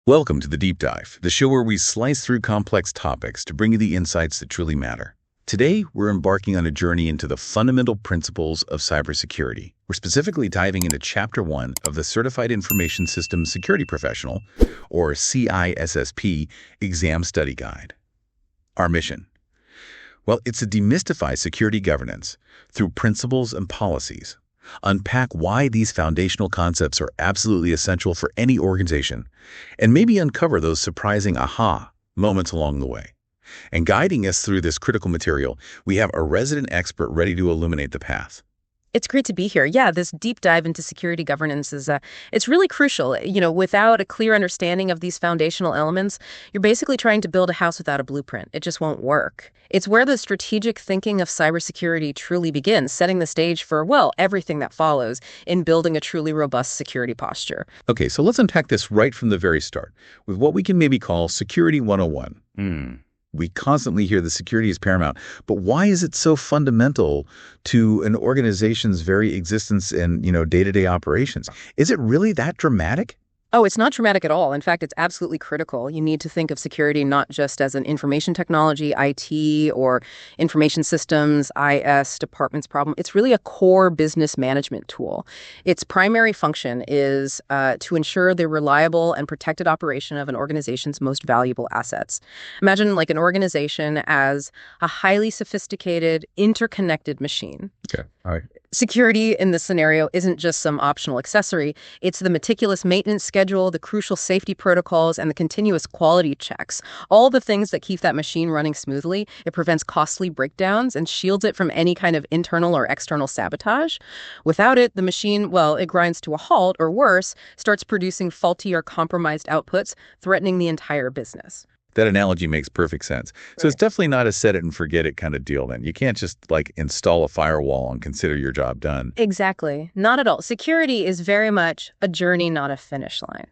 Welcome to The Deep Dive, the show where we slice through complex topics to bring you the insights that truly matter. Today, we're embarking on a journey into the fundamental principles of cybersecurity. We're specifically diving into Chapter 1 of the Certified Information Systems Security Professional, or CISSP, Exam Study Guide. Our mission? Well, it's to demystify security governance through principles and policies, unpack why these foundational concepts are absolutely essential for any organization, and maybe uncover those surprising aha moments along the way. And guiding us through this critical material, we have a resident expert ready to illuminate the path. It's great to be here. Yeah, this deep dive into security governance it's really crucial. Without a clear understanding of these foundational elements, you're basically trying to build a house without a blueprint. It just won't work. It's where the strategic thinking of cybersecurity truly begins, setting the stage for, well, everything that follows in building a truly robust security posture. Okay, so let's unpack this right from the very start with what we can maybe call Security 101. We constantly hear that security is paramount, but why is it so fundamental to an organization's very existence and, day-to-day operations? Is it really that dramatic? Oh, it's not dramatic at all. In fact, it's absolutely critical. You need to think of security not just as an information technology, IT, or information systems, IS, departments problem. It's really a core business management tool. Its primary function is to ensure the reliable and protected operation of an organization's most valuable assets. Imagine like an organization as a highly sophisticated, interconnected machine. Okay, all right. Security in this scenario isn't just some optional accessory. It's the meticulous maintenance schedule, the crucial safety protocols, and the continuous quality checks. All the things that keep that machine running smoothly. It prevents costly breakdowns and shields it from any kind of internal or external sabotage. Without it, the machine, well, it grinds to a halt, or worse, starts producing faulty or compromised outputs, threatening the entire business. That analogy makes perfect sense. So It's definitely not a set it and forget it kind of deal then. You can't just install a firewall and consider your job done. Exactly. Not at all. Security is very much a journey, not a finish line.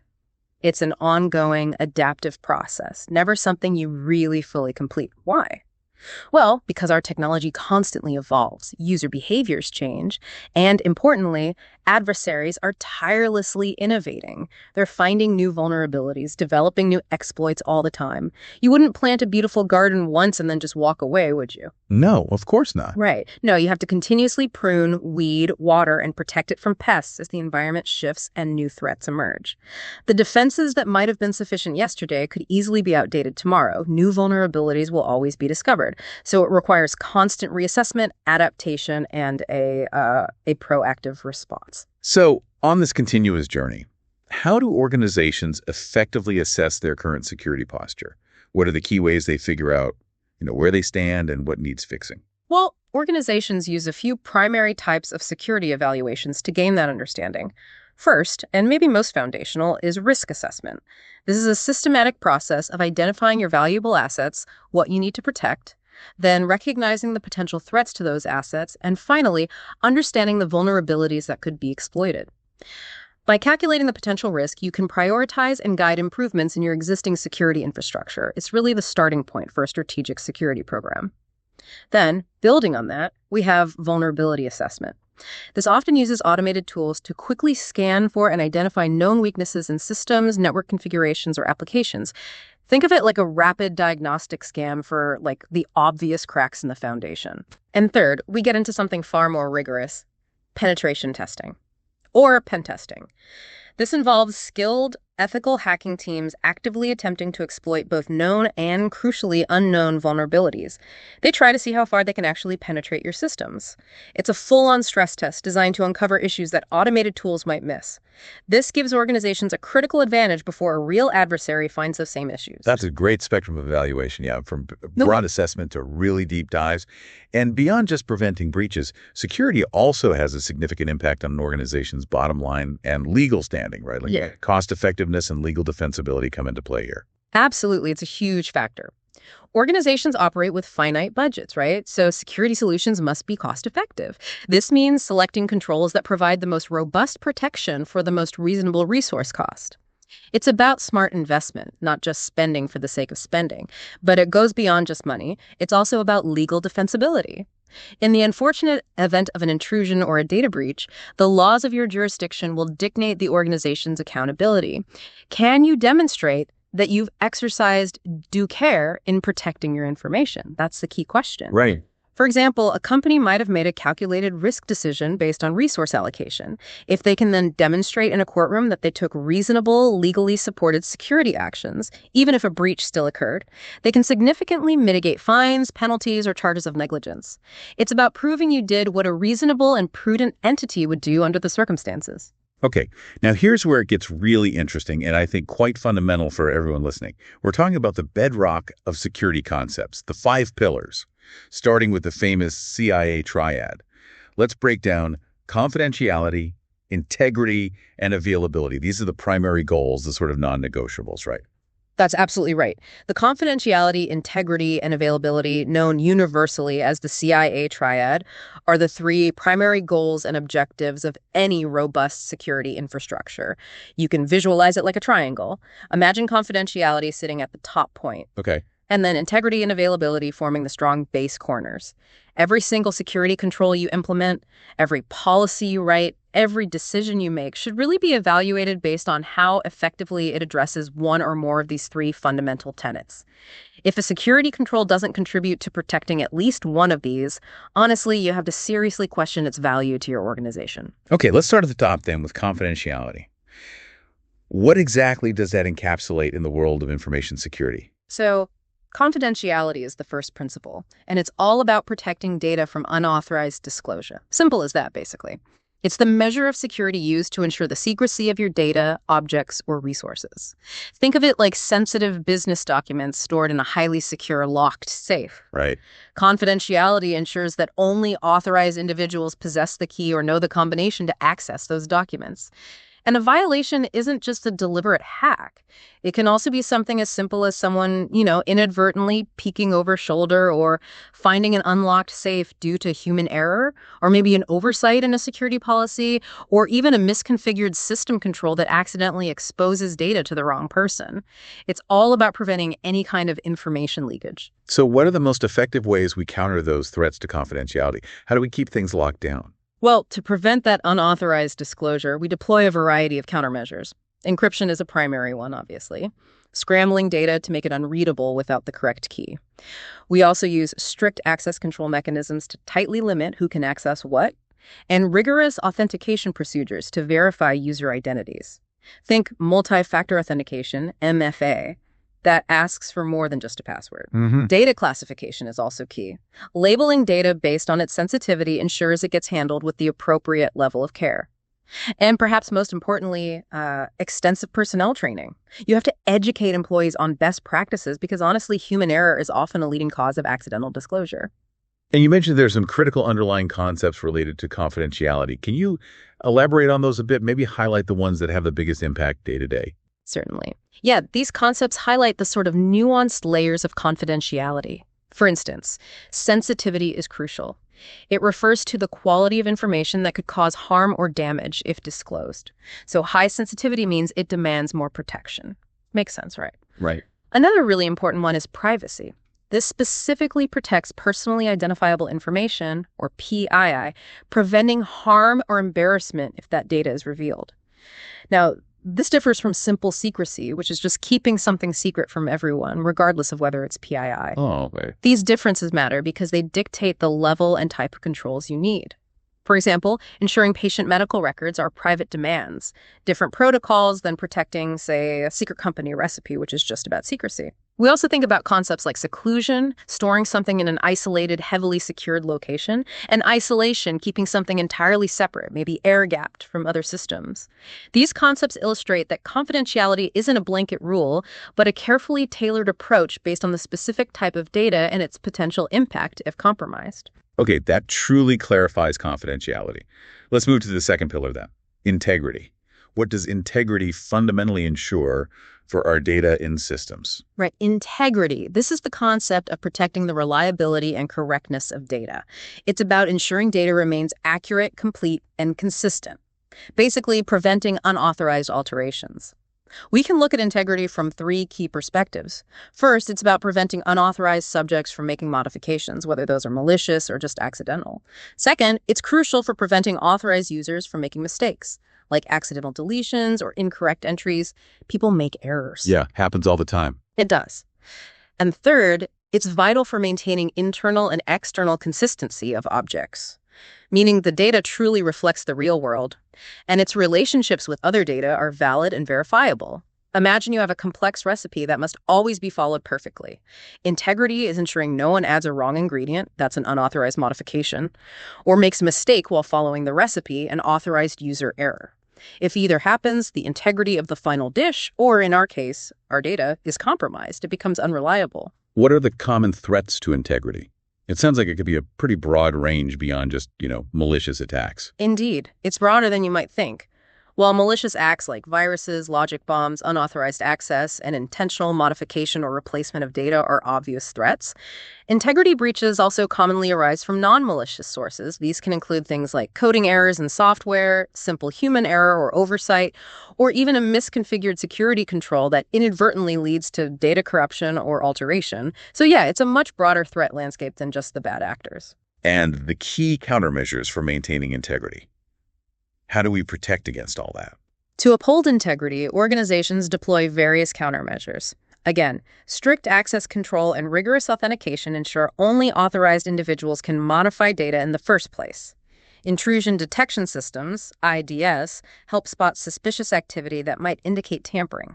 It's an ongoing, adaptive process, never something you really fully complete. Why? Well, because our technology constantly evolves, user behaviors change, and importantly, adversaries are tirelessly innovating. They're finding new vulnerabilities, developing new exploits all the time. You wouldn't plant a beautiful garden once and then just walk away, would you? No, of course not. Right. No, you have to continuously prune, weed, water, and protect it from pests as the environment shifts and new threats emerge. The defenses that might have been sufficient yesterday could easily be outdated tomorrow. New vulnerabilities will always be discovered. So it requires constant reassessment, adaptation, and a proactive response. So on this continuous journey, how do organizations effectively assess their current security posture? What are the key ways they figure out, where they stand and what needs fixing? Well, organizations use a few primary types of security evaluations to gain that understanding. First, and maybe most foundational, is risk assessment. This is a systematic process of identifying your valuable assets, what you need to protect, then recognizing the potential threats to those assets, and finally, understanding the vulnerabilities that could be exploited. By calculating the potential risk, you can prioritize and guide improvements in your existing security infrastructure. It's really the starting point for a strategic security program. Then, building on that, we have vulnerability assessment. This often uses automated tools to quickly scan for and identify known weaknesses in systems, network configurations, or applications. Think of it like a rapid diagnostic scan for the obvious cracks in the foundation. And third, we get into something far more rigorous, penetration testing, or pen testing. This involves skilled, ethical hacking teams actively attempting to exploit both known and, crucially, unknown vulnerabilities. They try to see how far they can actually penetrate your systems. It's a full-on stress test designed to uncover issues that automated tools might miss. This gives organizations a critical advantage before a real adversary finds those same issues. That's a great spectrum of evaluation, from broad assessment to really deep dives. And beyond just preventing breaches, security also has a significant impact on an organization's bottom line and legal standing, right? Cost effectiveness and legal defensibility come into play here. Absolutely. It's a huge factor. Organizations operate with finite budgets, right? So security solutions must be cost-effective. This means selecting controls that provide the most robust protection for the most reasonable resource cost. It's about smart investment, not just spending for the sake of spending. But it goes beyond just money. It's also about legal defensibility. In the unfortunate event of an intrusion or a data breach, the laws of your jurisdiction will dictate the organization's accountability. Can you demonstrate that you've exercised due care in protecting your information? That's the key question. Right. For example, a company might have made a calculated risk decision based on resource allocation. If they can then demonstrate in a courtroom that they took reasonable, legally supported security actions, even if a breach still occurred, they can significantly mitigate fines, penalties, or charges of negligence. It's about proving you did what a reasonable and prudent entity would do under the circumstances. Okay, now here's where it gets really interesting and I think quite fundamental for everyone listening. We're talking about the bedrock of security concepts, the 5 pillars, starting with the famous CIA triad. Let's break down confidentiality, integrity, and availability. These are the primary goals, the sort of non-negotiables, right? That's absolutely right. The confidentiality, integrity, and availability, known universally as the CIA triad, are the 3 primary goals and objectives of any robust security infrastructure. You can visualize it like a triangle. Imagine confidentiality sitting at the top point. Okay. And then integrity and availability forming the strong base corners. Every single security control you implement, every policy you write, every decision you make should really be evaluated based on how effectively it addresses one or more of these 3 fundamental tenets. If a security control doesn't contribute to protecting at least one of these, honestly, you have to seriously question its value to your organization. Okay, let's start at the top then with confidentiality. What exactly does that encapsulate in the world of information security? So, confidentiality is the first principle, and it's all about protecting data from unauthorized disclosure. Simple as that, basically. It's the measure of security used to ensure the secrecy of your data, objects, or resources. Think of it like sensitive business documents stored in a highly secure, locked safe. Right. Confidentiality ensures that only authorized individuals possess the key or know the combination to access those documents. And a violation isn't just a deliberate hack. It can also be something as simple as someone, inadvertently peeking over shoulder or finding an unlocked safe due to human error, or maybe an oversight in a security policy, or even a misconfigured system control that accidentally exposes data to the wrong person. It's all about preventing any kind of information leakage. So what are the most effective ways we counter those threats to confidentiality? How do we keep things locked down? Well, to prevent that unauthorized disclosure, we deploy a variety of countermeasures. Encryption is a primary one, obviously. Scrambling data to make it unreadable without the correct key. We also use strict access control mechanisms to tightly limit who can access what, and rigorous authentication procedures to verify user identities. Think multi-factor authentication, MFA, that asks for more than just a password. Data classification is also key. Labeling data based on its sensitivity ensures it gets handled with the appropriate level of care. And perhaps most importantly, extensive personnel training. You have to educate employees on best practices because honestly, human error is often a leading cause of accidental disclosure. And you mentioned there's some critical underlying concepts related to confidentiality. Can you elaborate on those a bit? Maybe highlight the ones that have the biggest impact day to day. Certainly. Yeah, these concepts highlight the sort of nuanced layers of confidentiality. For instance, sensitivity is crucial. It refers to the quality of information that could cause harm or damage if disclosed. So high sensitivity means it demands more protection. Makes sense, right? Right. Another really important one is privacy. This specifically protects personally identifiable information, or PII, preventing harm or embarrassment if that data is revealed. Now, this differs from simple secrecy, which is just keeping something secret from everyone, regardless of whether it's PII. Oh, okay. These differences matter because they dictate the level and type of controls you need. For example, ensuring patient medical records are private demands, different protocols than protecting, say, a secret company recipe, which is just about secrecy. We also think about concepts like seclusion, storing something in an isolated, heavily secured location, and isolation, keeping something entirely separate, maybe air-gapped from other systems. These concepts illustrate that confidentiality isn't a blanket rule, but a carefully tailored approach based on the specific type of data and its potential impact if compromised. Okay, that truly clarifies confidentiality. Let's move to the second pillar then, integrity. What does integrity fundamentally ensure for our data in systems? Right, integrity. This is the concept of protecting the reliability and correctness of data. It's about ensuring data remains accurate, complete, and consistent. Basically, preventing unauthorized alterations. We can look at integrity from three key perspectives. First, it's about preventing unauthorized subjects from making modifications, whether those are malicious or just accidental. Second, it's crucial for preventing authorized users from making mistakes, like accidental deletions or incorrect entries. People make errors. Yeah, happens all the time. It does. And third, it's vital for maintaining internal and external consistency of objects, meaning the data truly reflects the real world, and its relationships with other data are valid and verifiable. Imagine you have a complex recipe that must always be followed perfectly. Integrity is ensuring no one adds a wrong ingredient, that's an unauthorized modification, or makes a mistake while following the recipe, an authorized user error. If either happens, the integrity of the final dish, or in our case, our data, is compromised. It becomes unreliable. What are the common threats to integrity? It sounds like it could be a pretty broad range beyond just, malicious attacks. Indeed, it's broader than you might think. While malicious acts like viruses, logic bombs, unauthorized access, and intentional modification or replacement of data are obvious threats, integrity breaches also commonly arise from non-malicious sources. These can include things like coding errors in software, simple human error or oversight, or even a misconfigured security control that inadvertently leads to data corruption or alteration. So yeah, it's a much broader threat landscape than just the bad actors. And the key countermeasures for maintaining integrity. How do we protect against all that? To uphold integrity, organizations deploy various countermeasures. Again, strict access control and rigorous authentication ensure only authorized individuals can modify data in the first place. Intrusion detection systems, IDS, help spot suspicious activity that might indicate tampering.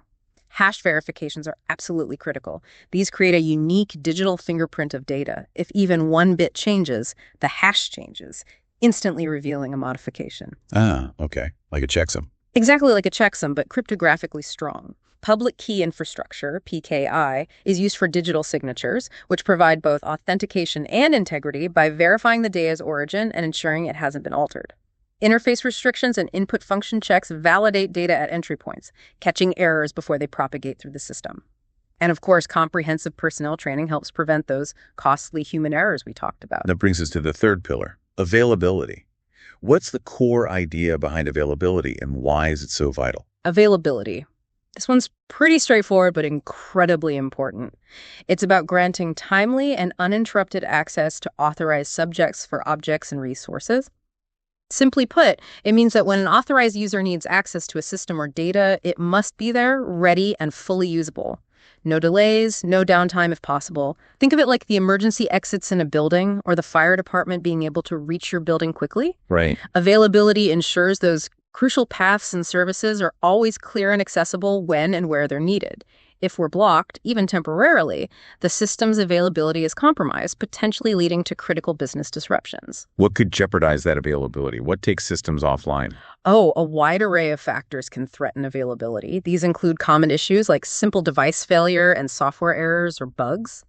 Hash verifications are absolutely critical. These create a unique digital fingerprint of data. If even one bit changes, the hash changes, instantly revealing a modification. Ah, okay. Like a checksum. Exactly like a checksum, but cryptographically strong. Public key infrastructure, PKI, is used for digital signatures, which provide both authentication and integrity by verifying the data's origin and ensuring it hasn't been altered. Interface restrictions and input function checks validate data at entry points, catching errors before they propagate through the system. And of course, comprehensive personnel training helps prevent those costly human errors we talked about. That brings us to the third pillar, availability. What's the core idea behind availability and why is it so vital? Availability. This one's pretty straightforward, but incredibly important. It's about granting timely and uninterrupted access to authorized subjects for objects and resources. Simply put, it means that when an authorized user needs access to a system or data, it must be there, ready, and fully usable. No delays, no downtime if possible. Think of it like the emergency exits in a building or the fire department being able to reach your building quickly. Right. Availability ensures those crucial paths and services are always clear and accessible when and where they're needed. If we're blocked, even temporarily, the system's availability is compromised, potentially leading to critical business disruptions. What could jeopardize that availability? What takes systems offline? Oh, a wide array of factors can threaten availability. These include common issues like simple device failure and software errors or bugs,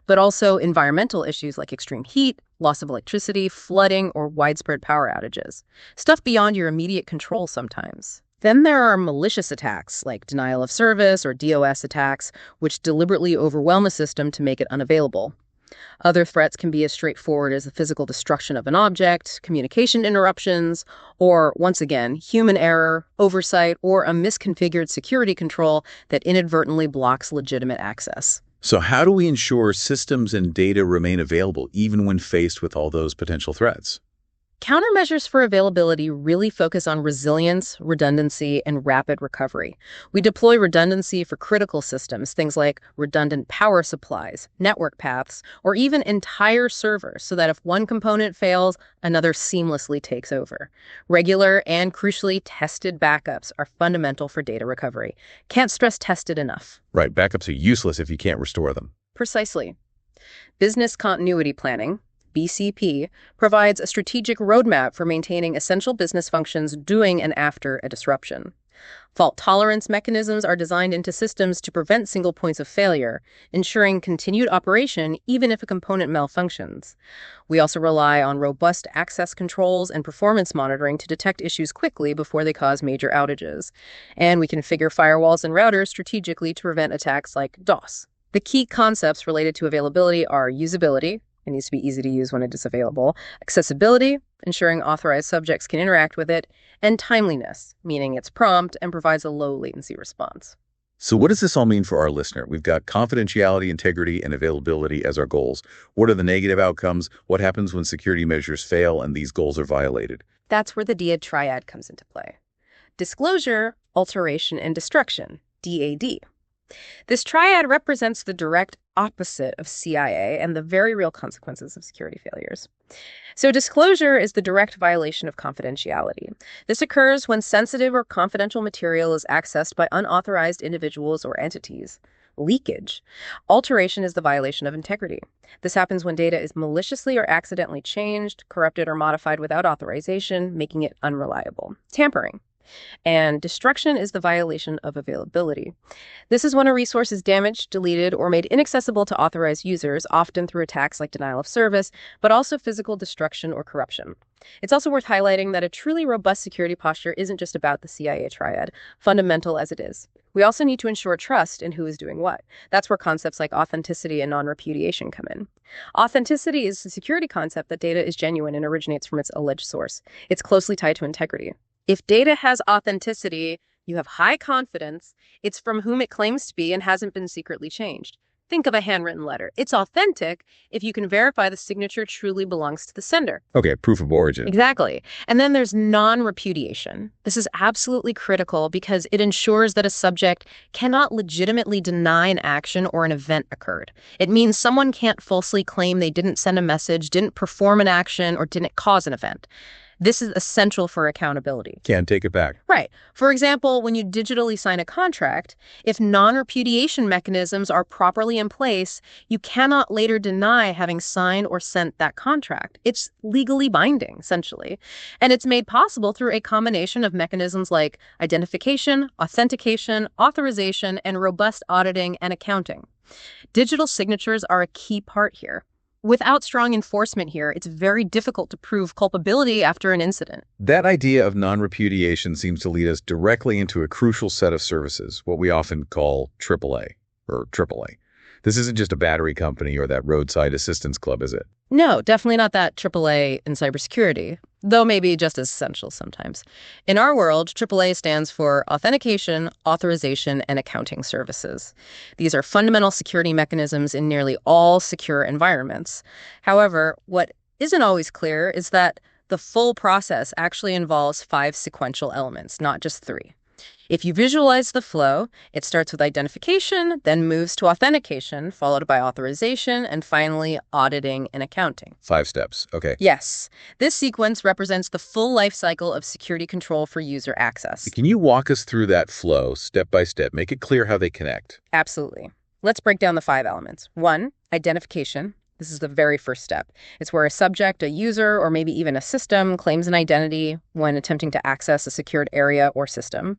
but also environmental issues like extreme heat, loss of electricity, flooding, or widespread power outages. Stuff beyond your immediate control sometimes. Then there are malicious attacks like denial of service or DOS attacks, which deliberately overwhelm a system to make it unavailable. Other threats can be as straightforward as the physical destruction of an object, communication interruptions, or, once again, human error, oversight, or a misconfigured security control that inadvertently blocks legitimate access. So how do we ensure systems and data remain available even when faced with all those potential threats? Countermeasures for availability really focus on resilience, redundancy, and rapid recovery. We deploy redundancy for critical systems, things like redundant power supplies, network paths, or even entire servers, so that if one component fails, another seamlessly takes over. Regular and, crucially, tested backups are fundamental for data recovery. Can't stress tested enough. Right, backups are useless if you can't restore them. Precisely. Business continuity planning, BCP, provides a strategic roadmap for maintaining essential business functions during and after a disruption. Fault tolerance mechanisms are designed into systems to prevent single points of failure, ensuring continued operation even if a component malfunctions. We also rely on robust access controls and performance monitoring to detect issues quickly before they cause major outages. And we configure firewalls and routers strategically to prevent attacks like DOS. The key concepts related to availability are usability. It needs to be easy to use when it is available. Accessibility. ensuring authorized subjects can interact with it, and timeliness, meaning it's prompt and provides a low latency response. So what does this all mean for our listener? We've got confidentiality, integrity, and availability as our goals. What are the negative outcomes? What happens when security measures fail and these goals are violated? That's where the DIA triad comes into play. Disclosure, alteration, and destruction, DAD. This triad represents the direct opposite of CIA and the very real consequences of security failures. So disclosure is the direct violation of confidentiality. This occurs when sensitive or confidential material is accessed by unauthorized individuals or entities. Leakage. Alteration is the violation of integrity. This happens when data is maliciously or accidentally changed, corrupted, or modified without authorization, making it unreliable. Tampering. And destruction is the violation of availability. This is when a resource is damaged, deleted, or made inaccessible to authorized users, often through attacks like denial of service, but also physical destruction or corruption. It's also worth highlighting that a truly robust security posture isn't just about the CIA triad, fundamental as it is. We also need to ensure trust in who is doing what. That's where concepts like authenticity and non-repudiation come in. Authenticity is the security concept that data is genuine and originates from its alleged source. It's closely tied to integrity. If data has authenticity, you have high confidence, it's from whom it claims to be and hasn't been secretly changed. Think of a handwritten letter. It's authentic if you can verify the signature truly belongs to the sender. Okay, proof of origin. Exactly. And then there's non-repudiation. This is absolutely critical because it ensures that a subject cannot legitimately deny an action or an event occurred. It means someone can't falsely claim they didn't send a message, didn't perform an action, or didn't cause an event. This is essential for accountability. Can't take it back. Right. For example, when you digitally sign a contract, if non-repudiation mechanisms are properly in place, you cannot later deny having signed or sent that contract. It's legally binding, essentially. And it's made possible through a combination of mechanisms like identification, authentication, authorization, and robust auditing and accounting. Digital signatures are a key part here. Without strong enforcement here, it's very difficult to prove culpability after an incident. That idea of non-repudiation seems to lead us directly into a crucial set of services, what we often call AAA, or AAA. This isn't just a battery company or that roadside assistance club, is it? No, definitely not that AAA in cybersecurity, though maybe just as essential sometimes. In our world, AAA stands for Authentication, Authorization, and Accounting Services. These are fundamental security mechanisms in nearly all secure environments. However, what isn't always clear is that the full process actually involves 5 sequential elements, not just 3. If you visualize the flow, it starts with identification, then moves to authentication, followed by authorization, and finally auditing and accounting. 5 steps. Okay. Yes, this sequence represents the full life cycle of security control for user access. Can you walk us through that flow step by step? Make it clear how they connect. Absolutely. Let's break down the 5 elements. 1, identification. This is the very first step. It's where a subject, a user, or maybe even a system claims an identity when attempting to access a secured area or system.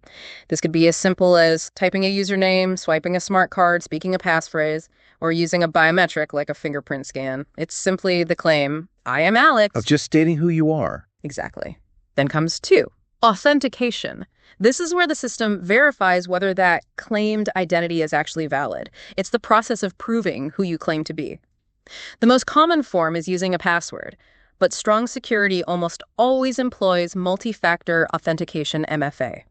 This could be as simple as typing a username, swiping a smart card, speaking a passphrase, or using a biometric like a fingerprint scan. It's simply the claim, I am Alex. Of just stating who you are. Exactly. Then comes 2, authentication. This is where the system verifies whether that claimed identity is actually valid. It's the process of proving who you claim to be. The most common form is using a password, but strong security almost always employs multi-factor authentication MFA.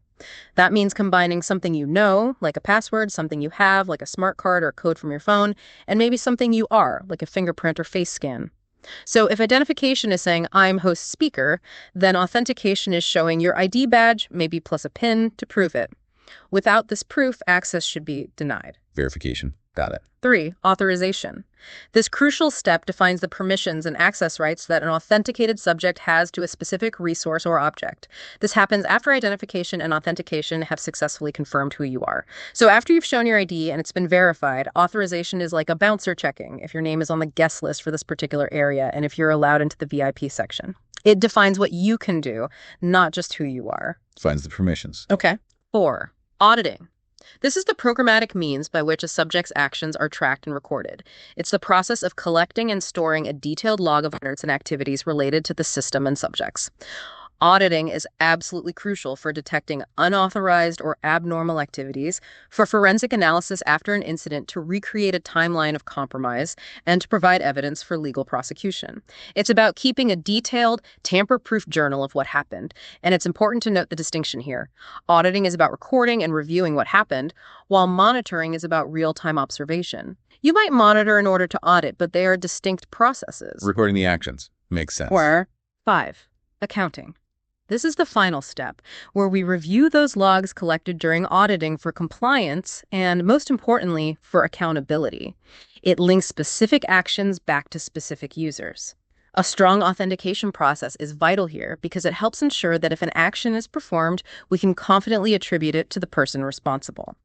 That means combining something you know, like a password, something you have, like a smart card or code from your phone, and maybe something you are, like a fingerprint or face scan. So if identification is saying, I'm host speaker, then authentication is showing your ID badge, maybe plus a PIN, to prove it. Without this proof, access should be denied. Verification. Got it. 3, authorization. This crucial step defines the permissions and access rights that an authenticated subject has to a specific resource or object. This happens after identification and authentication have successfully confirmed who you are. So after you've shown your ID and it's been verified, authorization is like a bouncer checking if your name is on the guest list for this particular area and if you're allowed into the VIP section. It defines what you can do, not just who you are. Defines the permissions. Okay. 4, auditing. This is the programmatic means by which a subject's actions are tracked and recorded. It's the process of collecting and storing a detailed log of efforts and activities related to the system and subjects. Auditing is absolutely crucial for detecting unauthorized or abnormal activities, for forensic analysis after an incident to recreate a timeline of compromise, and to provide evidence for legal prosecution. It's about keeping a detailed, tamper-proof journal of what happened, and it's important to note the distinction here. Auditing is about recording and reviewing what happened, while monitoring is about real-time observation. You might monitor in order to audit, but they are distinct processes. Recording the actions. Makes sense. Or 5. Accounting. This is the final step, where we review those logs collected during auditing for compliance and, most importantly, for accountability. It links specific actions back to specific users. A strong authentication process is vital here because it helps ensure that if an action is performed, we can confidently attribute it to the person responsible.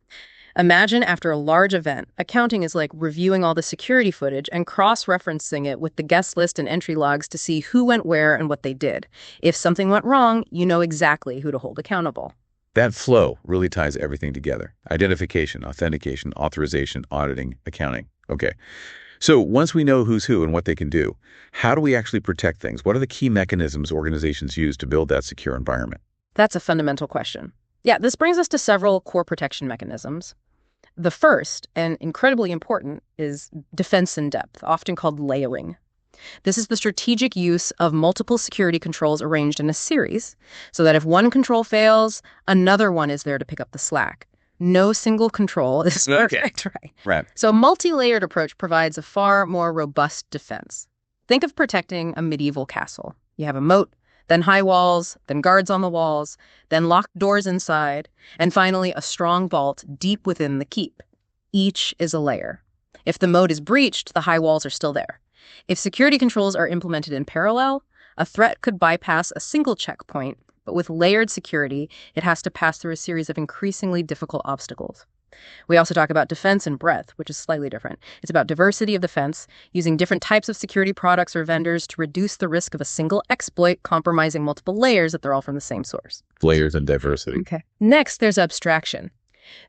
Imagine after a large event, accounting is like reviewing all the security footage and cross-referencing it with the guest list and entry logs to see who went where and what they did. If something went wrong, you know exactly who to hold accountable. That flow really ties everything together. Identification, authentication, authorization, auditing, accounting. Okay. So once we know who's who and what they can do, how do we actually protect things? What are the key mechanisms organizations use to build that secure environment? That's a fundamental question. Yeah, this brings us to several core protection mechanisms. The first, and incredibly important, is defense in depth, often called layering. This is the strategic use of multiple security controls arranged in a series, so that if one control fails, another one is there to pick up the slack. No single control is perfect, right? Right. So a multi-layered approach provides a far more robust defense. Think of protecting a medieval castle. You have a moat, then high walls, then guards on the walls, then locked doors inside, and finally a strong vault deep within the keep. Each is a layer. If the moat is breached, the high walls are still there. If security controls are implemented in parallel, a threat could bypass a single checkpoint, but with layered security, it has to pass through a series of increasingly difficult obstacles. We also talk about defense and breadth, which is slightly different. It's about diversity of defense, using different types of security products or vendors to reduce the risk of a single exploit compromising multiple layers if they're all from the same source. Layers and diversity. Okay. Next, there's abstraction.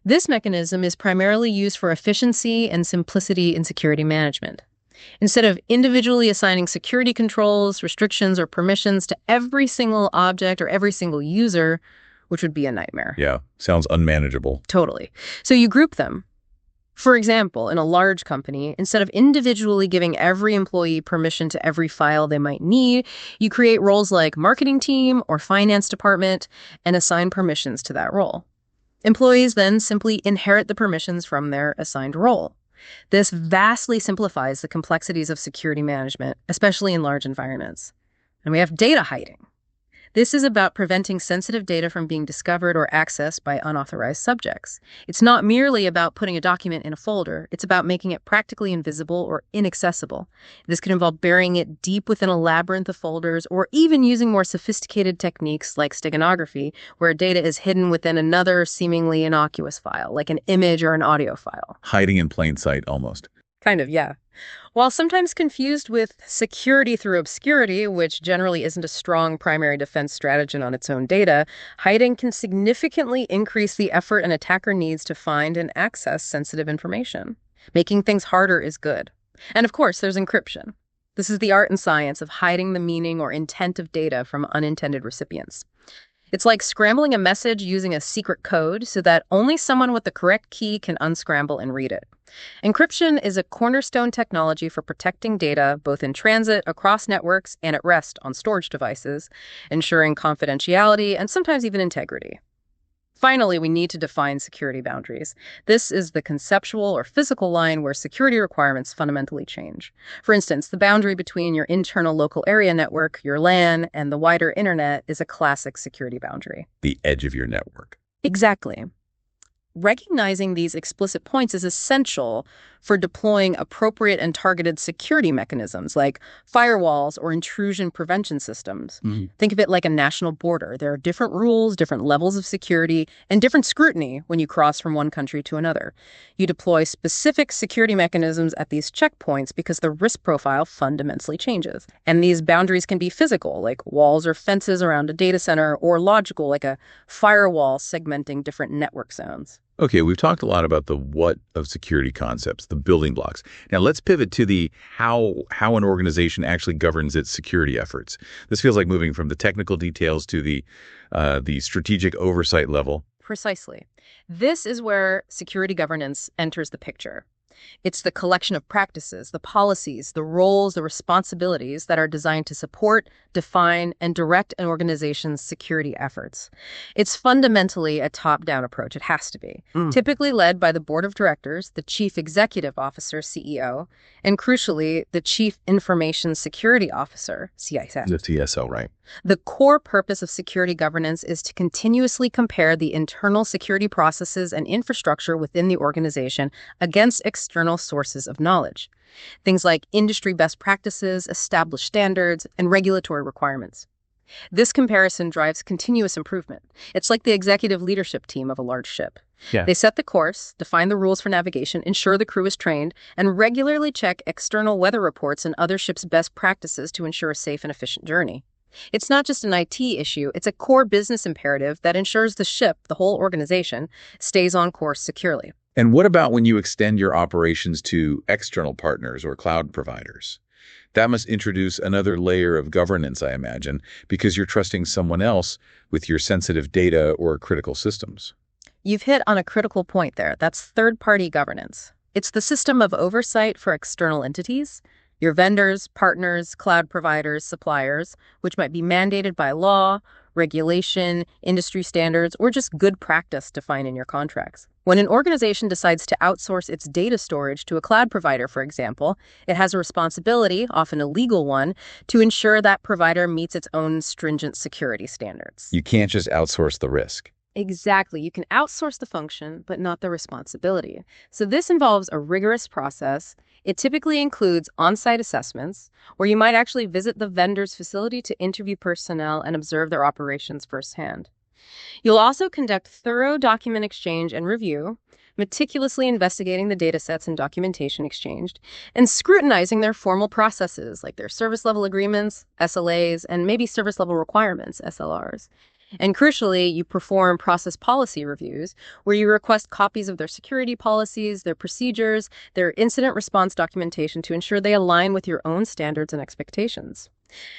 This mechanism is primarily used for efficiency and simplicity in security management. Instead of individually assigning security controls, restrictions, or permissions to every single object or every single user, which would be a nightmare. Yeah, sounds unmanageable. Totally. So you group them. For example, in a large company, instead of individually giving every employee permission to every file they might need, you create roles like marketing team or finance department and assign permissions to that role. Employees then simply inherit the permissions from their assigned role. This vastly simplifies the complexities of security management, especially in large environments. And we have data hiding. This is about preventing sensitive data from being discovered or accessed by unauthorized subjects. It's not merely about putting a document in a folder. It's about making it practically invisible or inaccessible. This could involve burying it deep within a labyrinth of folders or even using more sophisticated techniques like steganography, where data is hidden within another seemingly innocuous file, like an image or an audio file. Hiding in plain sight, almost. Kind of, yeah. While sometimes confused with security through obscurity, which generally isn't a strong primary defense strategy on its own data, hiding can significantly increase the effort an attacker needs to find and access sensitive information. Making things harder is good. And of course, there's encryption. This is the art and science of hiding the meaning or intent of data from unintended recipients. It's like scrambling a message using a secret code so that only someone with the correct key can unscramble and read it. Encryption is a cornerstone technology for protecting data both in transit, across networks, and at rest on storage devices, ensuring confidentiality and sometimes even integrity. Finally, we need to define security boundaries. This is the conceptual or physical line where security requirements fundamentally change. For instance, the boundary between your internal local area network, your LAN, and the wider internet is a classic security boundary. The edge of your network. Exactly. Recognizing these explicit points is essential for deploying appropriate and targeted security mechanisms like firewalls or intrusion prevention systems. Think of it like a national border. There are different rules, different levels of security, and different scrutiny when you cross from one country to another. You deploy specific security mechanisms at these checkpoints because the risk profile fundamentally changes. And these boundaries can be physical, like walls or fences around a data center, or logical, like a firewall segmenting different network zones. Okay, we've talked a lot about the what of security concepts, the building blocks. Now let's pivot to the how an organization actually governs its security efforts. This feels like moving from the technical details to the strategic oversight level. Precisely. This is where security governance enters the picture. It's the collection of practices, the policies, the roles, the responsibilities that are designed to support, define, and direct an organization's security efforts. It's fundamentally a top-down approach. It has to be. Typically led by the board of directors, the chief executive officer, CEO, and crucially, the chief information security officer, CISSP. The TSO, right? The core purpose of security governance is to continuously compare the internal security processes and infrastructure within the organization against external sources of knowledge. Things like industry best practices, established standards, and regulatory requirements. This comparison drives continuous improvement. It's like the executive leadership team of a large ship. Yeah. They set the course, define the rules for navigation, ensure the crew is trained, and regularly check external weather reports and other ships' best practices to ensure a safe and efficient journey. It's not just an IT issue, it's a core business imperative that ensures the ship, the whole organization, stays on course securely. And what about when you extend your operations to external partners or cloud providers? That must introduce another layer of governance, I imagine, because you're trusting someone else with your sensitive data or critical systems. You've hit on a critical point there. That's third-party governance. It's the system of oversight for external entities, your vendors, partners, cloud providers, suppliers, which might be mandated by law, regulation, industry standards, or just good practice defined in your contracts. When an organization decides to outsource its data storage to a cloud provider, for example, it has a responsibility, often a legal one, to ensure that provider meets its own stringent security standards. You can't just outsource the risk. Exactly. You can outsource the function, but not the responsibility. So this involves a rigorous process. It typically includes on-site assessments, where you might actually visit the vendor's facility to interview personnel and observe their operations firsthand. You'll also conduct thorough document exchange and review, meticulously investigating the data sets and documentation exchanged, and scrutinizing their formal processes, like their service level agreements, SLAs, and maybe service level requirements, SLRs. And crucially, you perform process policy reviews, where you request copies of their security policies, their procedures, their incident response documentation to ensure they align with your own standards and expectations.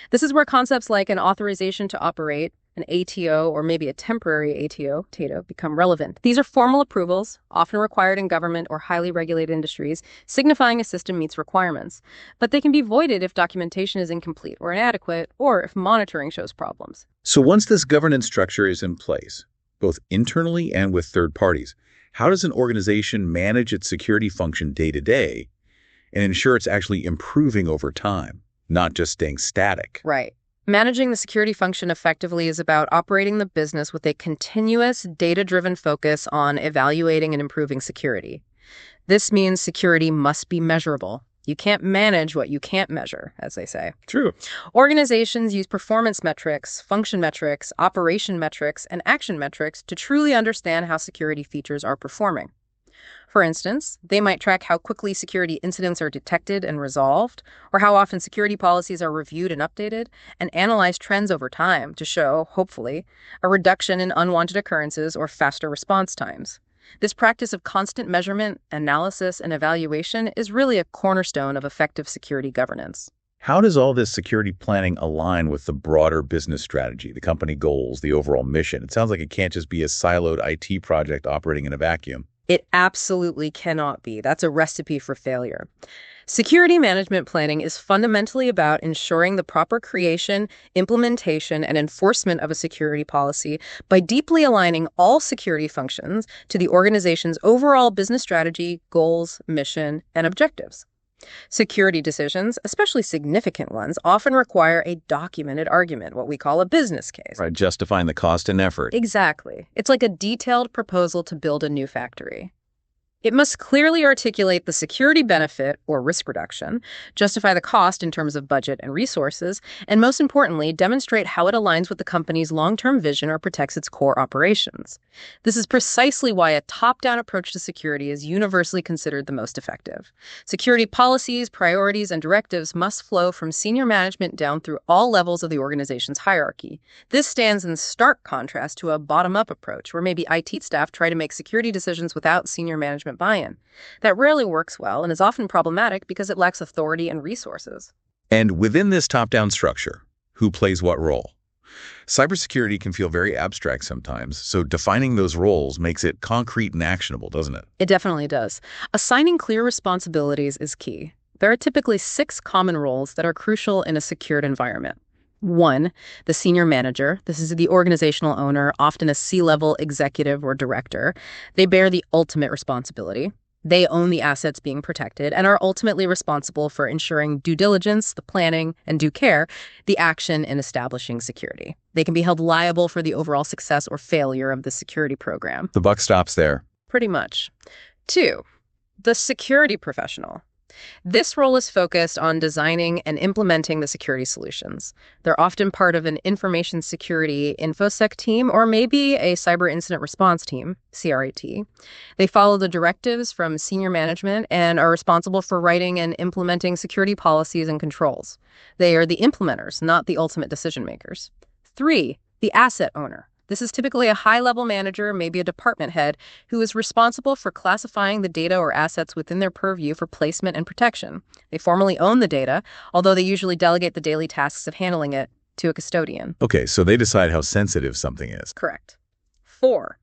This is where concepts like an authorization to operate, an ATO, or maybe a temporary ATO, TATO, become relevant. These are formal approvals, often required in government or highly regulated industries, signifying a system meets requirements. But they can be voided if documentation is incomplete or inadequate, or if monitoring shows problems. So once this governance structure is in place, both internally and with third parties, how does an organization manage its security function day to day and ensure it's actually improving over time, not just staying static? Right. Managing the security function effectively is about operating the business with a continuous, data-driven focus on evaluating and improving security. This means security must be measurable. You can't manage what you can't measure, as they say. True. Organizations use performance metrics, function metrics, operation metrics, and action metrics to truly understand how security features are performing. For instance, they might track how quickly security incidents are detected and resolved, or how often security policies are reviewed and updated, and analyze trends over time to show, hopefully, a reduction in unwanted occurrences or faster response times. This practice of constant measurement, analysis, and evaluation is really a cornerstone of effective security governance. How does all this security planning align with the broader business strategy, the company goals, the overall mission? It sounds like it can't just be a siloed IT project operating in a vacuum. It absolutely cannot be. That's a recipe for failure. Security management planning is fundamentally about ensuring the proper creation, implementation, and enforcement of a security policy by deeply aligning all security functions to the organization's overall business strategy, goals, mission, and objectives. Security decisions, especially significant ones, often require a documented argument, what we call a business case. Right, justifying the cost and effort. Exactly. It's like a detailed proposal to build a new factory. It must clearly articulate the security benefit or risk reduction, justify the cost in terms of budget and resources, and most importantly, demonstrate how it aligns with the company's long-term vision or protects its core operations. This is precisely why a top-down approach to security is universally considered the most effective. Security policies, priorities, and directives must flow from senior management down through all levels of the organization's hierarchy. This stands in stark contrast to a bottom-up approach, where maybe IT staff try to make security decisions without senior management buy-in. That rarely works well and is often problematic because it lacks authority and resources. And within this top-down structure, who plays what role? Cybersecurity can feel very abstract sometimes, so defining those roles makes it concrete and actionable, doesn't it? It definitely does. Assigning clear responsibilities is key. There are typically 6 common roles that are crucial in a secured environment. 1, the senior manager. This is the organizational owner, often a C-level executive or director. They bear the ultimate responsibility. They own the assets being protected and are ultimately responsible for ensuring due diligence, the planning, and due care, the action in establishing security. They can be held liable for the overall success or failure of the security program. The buck stops there. Pretty much. 2, the security professional. This role is focused on designing and implementing the security solutions. They're often part of an information security infosec team or maybe a cyber incident response team, CRIT. They follow the directives from senior management and are responsible for writing and implementing security policies and controls. They are the implementers, not the ultimate decision makers. 3, the asset owner. This is typically a high-level manager, maybe a department head, who is responsible for classifying the data or assets within their purview for placement and protection. They formally own the data, although they usually delegate the daily tasks of handling it to a custodian. Okay, so they decide how sensitive something is. Correct. 4,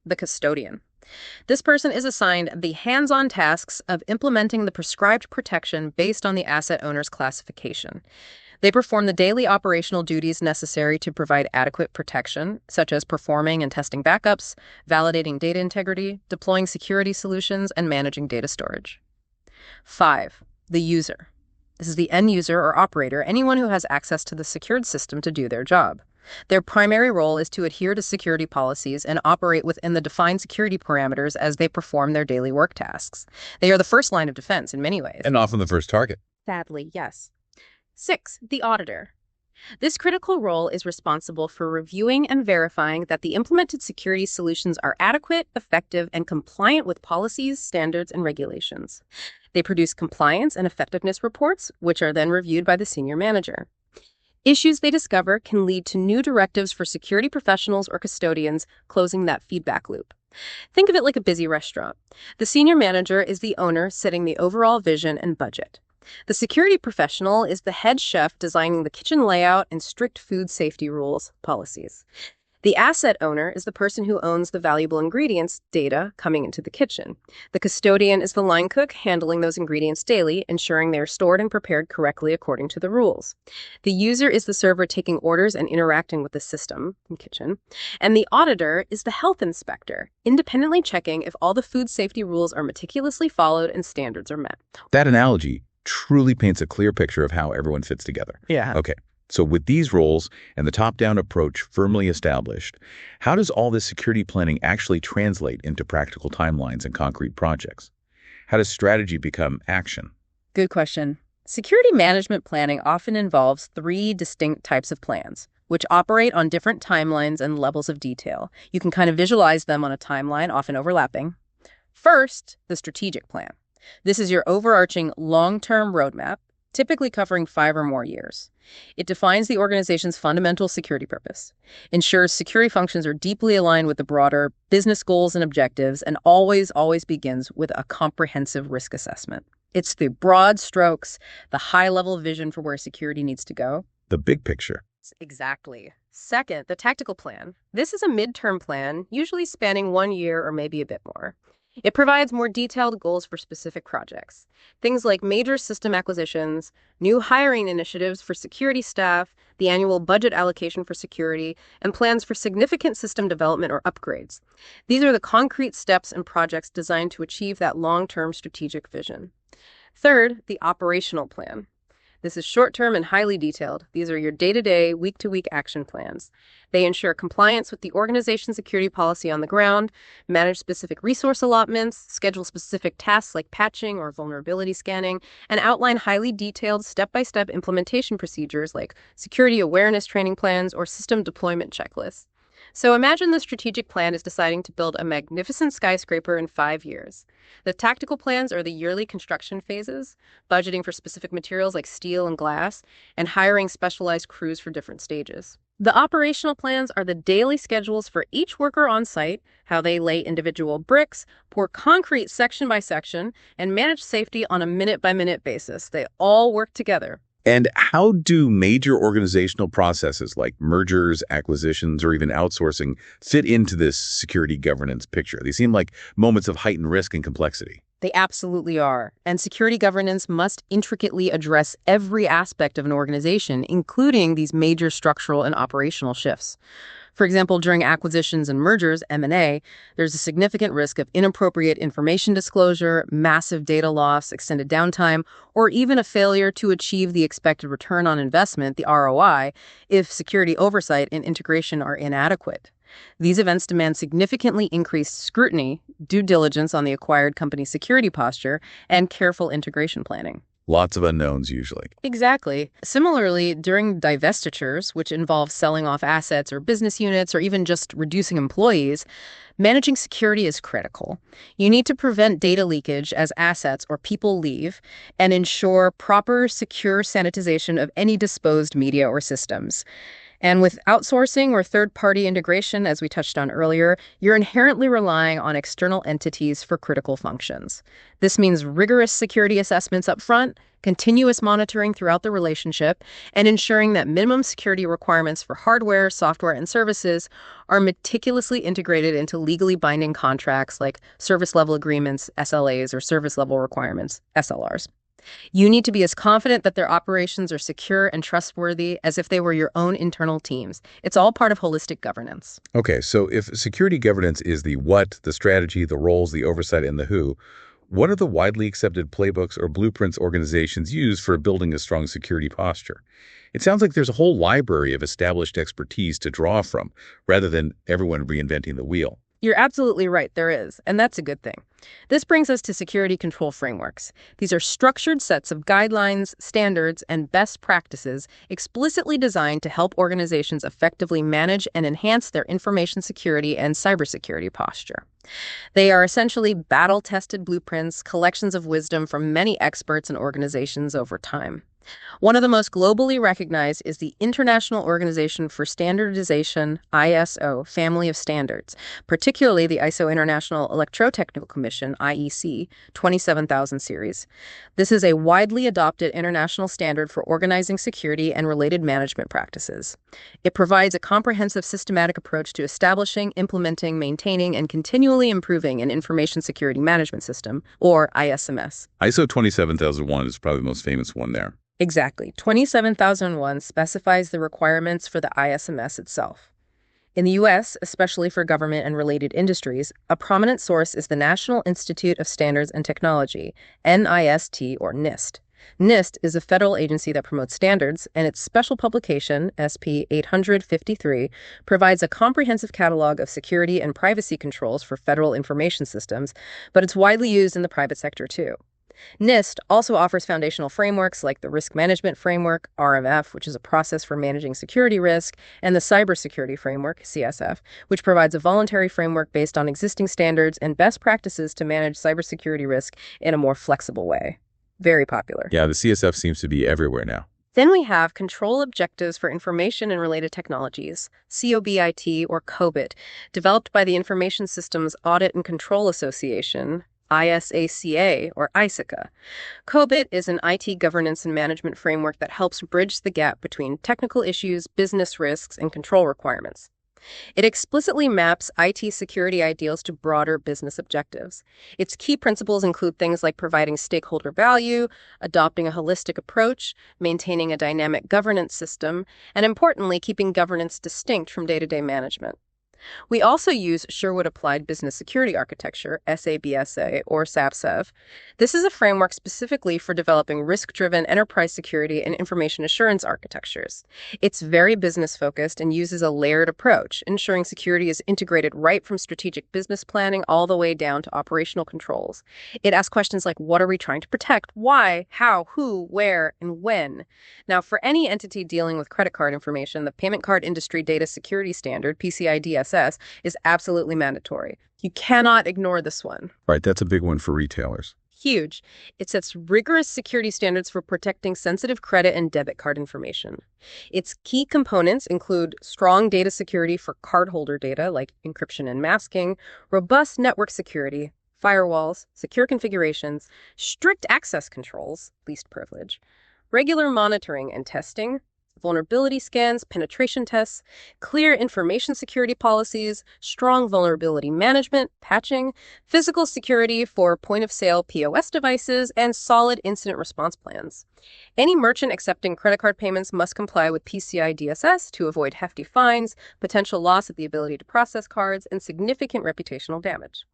the custodian. This person is assigned the hands-on tasks of implementing the prescribed protection based on the asset owner's classification. They perform the daily operational duties necessary to provide adequate protection, such as performing and testing backups, validating data integrity, deploying security solutions, and managing data storage. 5, the user. This is the end user or operator, anyone who has access to the secured system to do their job. Their primary role is to adhere to security policies and operate within the defined security parameters as they perform their daily work tasks. They are the first line of defense in many ways. And often the first target. Sadly, yes. 6, the auditor. This critical role is responsible for reviewing and verifying that the implemented security solutions are adequate, effective, and compliant with policies, standards, and regulations. They produce compliance and effectiveness reports, which are then reviewed by the senior manager. Issues they discover can lead to new directives for security professionals or custodians, closing that feedback loop. Think of it like a busy restaurant. The senior manager is the owner setting the overall vision and budget. The security professional is the head chef designing the kitchen layout and strict food safety rules, policies. The asset owner is the person who owns the valuable ingredients, data, coming into the kitchen. The custodian is the line cook handling those ingredients daily, ensuring they are stored and prepared correctly according to the rules. The user is the server taking orders and interacting with the system, kitchen. And the auditor is the health inspector, independently checking if all the food safety rules are meticulously followed and standards are met. That analogy truly paints a clear picture of how everyone fits together. Yeah. Okay, so with these roles and the top-down approach firmly established, how does all this security planning actually translate into practical timelines and concrete projects? How does strategy become action? Good question. Security management planning often involves 3 distinct types of plans, which operate on different timelines and levels of detail. You can kind of visualize them on a timeline, often overlapping. First, the strategic plan. This is your overarching long-term roadmap, typically covering 5 or more years. It defines the organization's fundamental security purpose, ensures security functions are deeply aligned with the broader business goals and objectives, and always begins with a comprehensive risk assessment. It's the broad strokes, the high-level vision for where security needs to go. The big picture. Exactly. Second, the tactical plan. This is a midterm plan, usually spanning 1 year or maybe a bit more. It provides more detailed goals for specific projects. Things like major system acquisitions, new hiring initiatives for security staff, the annual budget allocation for security, and plans for significant system development or upgrades. These are the concrete steps and projects designed to achieve that long-term strategic vision. Third, the operational plan. This is short-term and highly detailed. These are your day-to-day, week-to-week action plans. They ensure compliance with the organization's security policy on the ground, manage specific resource allotments, schedule specific tasks like patching or vulnerability scanning, and outline highly detailed step-by-step implementation procedures like security awareness training plans or system deployment checklists. So imagine the strategic plan is deciding to build a magnificent skyscraper in 5 years. The tactical plans are the yearly construction phases, budgeting for specific materials like steel and glass, and hiring specialized crews for different stages. The operational plans are the daily schedules for each worker on site, how they lay individual bricks, pour concrete section by section, and manage safety on a minute-by-minute basis. They all work together. And how do major organizational processes like mergers, acquisitions, or even outsourcing fit into this security governance picture? They seem like moments of heightened risk and complexity. They absolutely are. And security governance must intricately address every aspect of an organization, including these major structural and operational shifts. For example, during acquisitions and mergers, M&A, there's a significant risk of inappropriate information disclosure, massive data loss, extended downtime, or even a failure to achieve the expected return on investment, the ROI, if security oversight and integration are inadequate. These events demand significantly increased scrutiny, due diligence on the acquired company's security posture, and careful integration planning. Lots of unknowns usually. Exactly. Similarly, during divestitures, which involve selling off assets or business units or even just reducing employees, managing security is critical. You need to prevent data leakage as assets or people leave and ensure proper, secure sanitization of any disposed media or systems. And with outsourcing or third-party integration, as we touched on earlier, you're inherently relying on external entities for critical functions. This means rigorous security assessments up front, continuous monitoring throughout the relationship, and ensuring that minimum security requirements for hardware, software, and services are meticulously integrated into legally binding contracts like service-level agreements, SLAs, or service-level requirements, SLRs. You need to be as confident that their operations are secure and trustworthy as if they were your own internal teams. It's all part of holistic governance. Okay, so if security governance is the what, the strategy, the roles, the oversight, and the who, what are the widely accepted playbooks or blueprints organizations use for building a strong security posture? It sounds like there's a whole library of established expertise to draw from, rather than everyone reinventing the wheel. You're absolutely right, there is, and that's a good thing. This brings us to security control frameworks. These are structured sets of guidelines, standards, and best practices explicitly designed to help organizations effectively manage and enhance their information security and cybersecurity posture. They are essentially battle-tested blueprints, collections of wisdom from many experts and organizations over time. One of the most globally recognized is the International Organization for Standardization, ISO, family of standards, particularly the ISO International Electrotechnical Commission, IEC, 27000 series. This is a widely adopted international standard for organizing security and related management practices. It provides a comprehensive systematic approach to establishing, implementing, maintaining, and continually improving an information security management system, or ISMS. ISO 27001 is probably the most famous one there. Exactly. 27001 specifies the requirements for the ISMS itself. In the U.S., especially for government and related industries, a prominent source is the National Institute of Standards and Technology, NIST or NIST. NIST is a federal agency that promotes standards, and its special publication, SP 853, provides a comprehensive catalog of security and privacy controls for federal information systems, but it's widely used in the private sector too. NIST also offers foundational frameworks like the Risk Management Framework, RMF, which is a process for managing security risk, and the Cybersecurity Framework, CSF, which provides a voluntary framework based on existing standards and best practices to manage cybersecurity risk in a more flexible way. Very popular. Yeah, the CSF seems to be everywhere now. Then we have Control Objectives for Information and Related Technologies, COBIT or COBIT, developed by the Information Systems Audit and Control Association, ISACA, or ISACA. COBIT is an IT governance and management framework that helps bridge the gap between technical issues, business risks, and control requirements. It explicitly maps IT security ideals to broader business objectives. Its key principles include things like providing stakeholder value, adopting a holistic approach, maintaining a dynamic governance system, and importantly, keeping governance distinct from day-to-day management. We also use Sherwood Applied Business Security Architecture, SABSA, or SABSEV. This is a framework specifically for developing risk-driven enterprise security and information assurance architectures. It's very business-focused and uses a layered approach, ensuring security is integrated right from strategic business planning all the way down to operational controls. It asks questions like, what are we trying to protect? Why? How? Who? Where? And when? Now, for any entity dealing with credit card information, the Payment Card Industry Data Security Standard, PCI DSS, is absolutely mandatory. You cannot ignore this one. Right, that's a big one for retailers. Huge. It sets rigorous security standards for protecting sensitive credit and debit card information. Its key components include strong data security for cardholder data like encryption and masking, robust network security, firewalls, secure configurations, strict access controls, least privilege, regular monitoring and testing, vulnerability scans, penetration tests, clear information security policies, strong vulnerability management, patching, physical security for point-of-sale POS devices, and solid incident response plans. Any merchant accepting credit card payments must comply with PCI DSS to avoid hefty fines, potential loss of the ability to process cards, and significant reputational damage.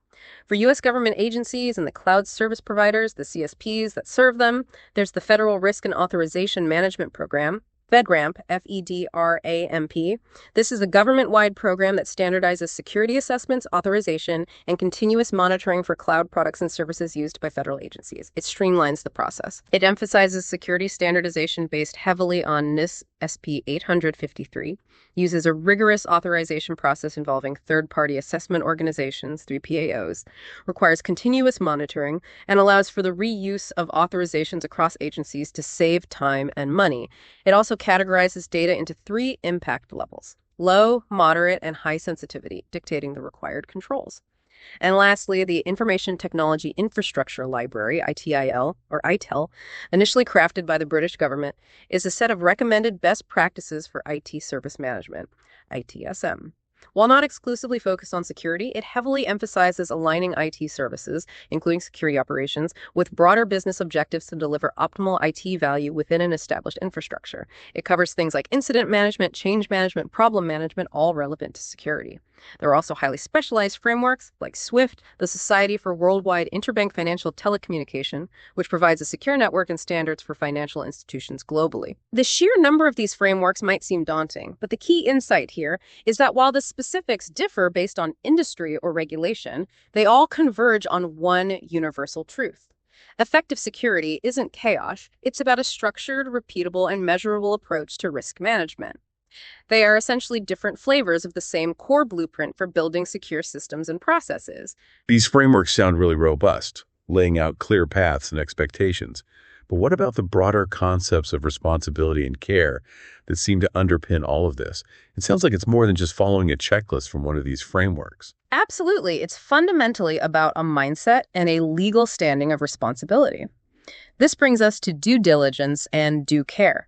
For U.S. government agencies and the cloud service providers, the CSPs that serve them, there's the Federal Risk and Authorization Management Program, FedRAMP, FEDRAMP. This is a government-wide program that standardizes security assessments, authorization, and continuous monitoring for cloud products and services used by federal agencies. It streamlines the process. It emphasizes security standardization based heavily on NIST SP 853, uses a rigorous authorization process involving third-party assessment organizations, 3PAOs, requires continuous monitoring, and allows for the reuse of authorizations across agencies to save time and money. It also categorizes data into 3 impact levels: low, moderate, and high sensitivity, dictating the required controls. And lastly, the Information Technology Infrastructure Library, ITIL, or ITEL, initially crafted by the British government, is a set of recommended best practices for IT service management, ITSM. While not exclusively focused on security, it heavily emphasizes aligning IT services, including security operations, with broader business objectives to deliver optimal IT value within an established infrastructure. It covers things like incident management, change management, problem management, all relevant to security. There are also highly specialized frameworks like SWIFT, the Society for Worldwide Interbank Financial Telecommunication, which provides a secure network and standards for financial institutions globally. The sheer number of these frameworks might seem daunting, but the key insight here is that while the specifics differ based on industry or regulation, they all converge on one universal truth. Effective security isn't chaos. It's about a structured, repeatable, and measurable approach to risk management. They are essentially different flavors of the same core blueprint for building secure systems and processes. These frameworks sound really robust, laying out clear paths and expectations. But what about the broader concepts of responsibility and care that seem to underpin all of this? It sounds like it's more than just following a checklist from one of these frameworks. Absolutely. It's fundamentally about a mindset and a legal standing of responsibility. This brings us to due diligence and due care.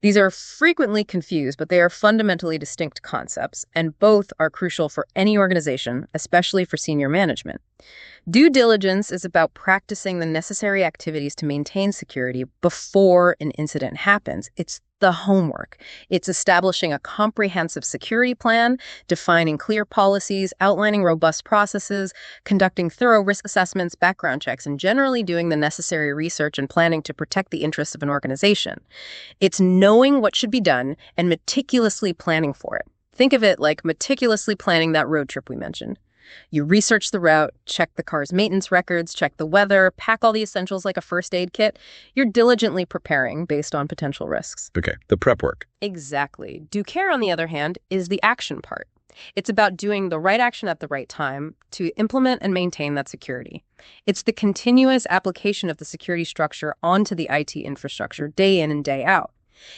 These are frequently confused, but they are fundamentally distinct concepts, and both are crucial for any organization, especially for senior management. Due diligence is about practicing the necessary activities to maintain security before an incident happens. It's the homework. It's establishing a comprehensive security plan, defining clear policies, outlining robust processes, conducting thorough risk assessments, background checks, and generally doing the necessary research and planning to protect the interests of an organization. It's knowing what should be done and meticulously planning for it. Think of it like meticulously planning that road trip we mentioned. You research the route, check the car's maintenance records, check the weather, pack all the essentials like a first aid kit. You're diligently preparing based on potential risks. Okay, the prep work. Exactly. Due care, on the other hand, is the action part. It's about doing the right action at the right time to implement and maintain that security. It's the continuous application of the security structure onto the IT infrastructure day in and day out.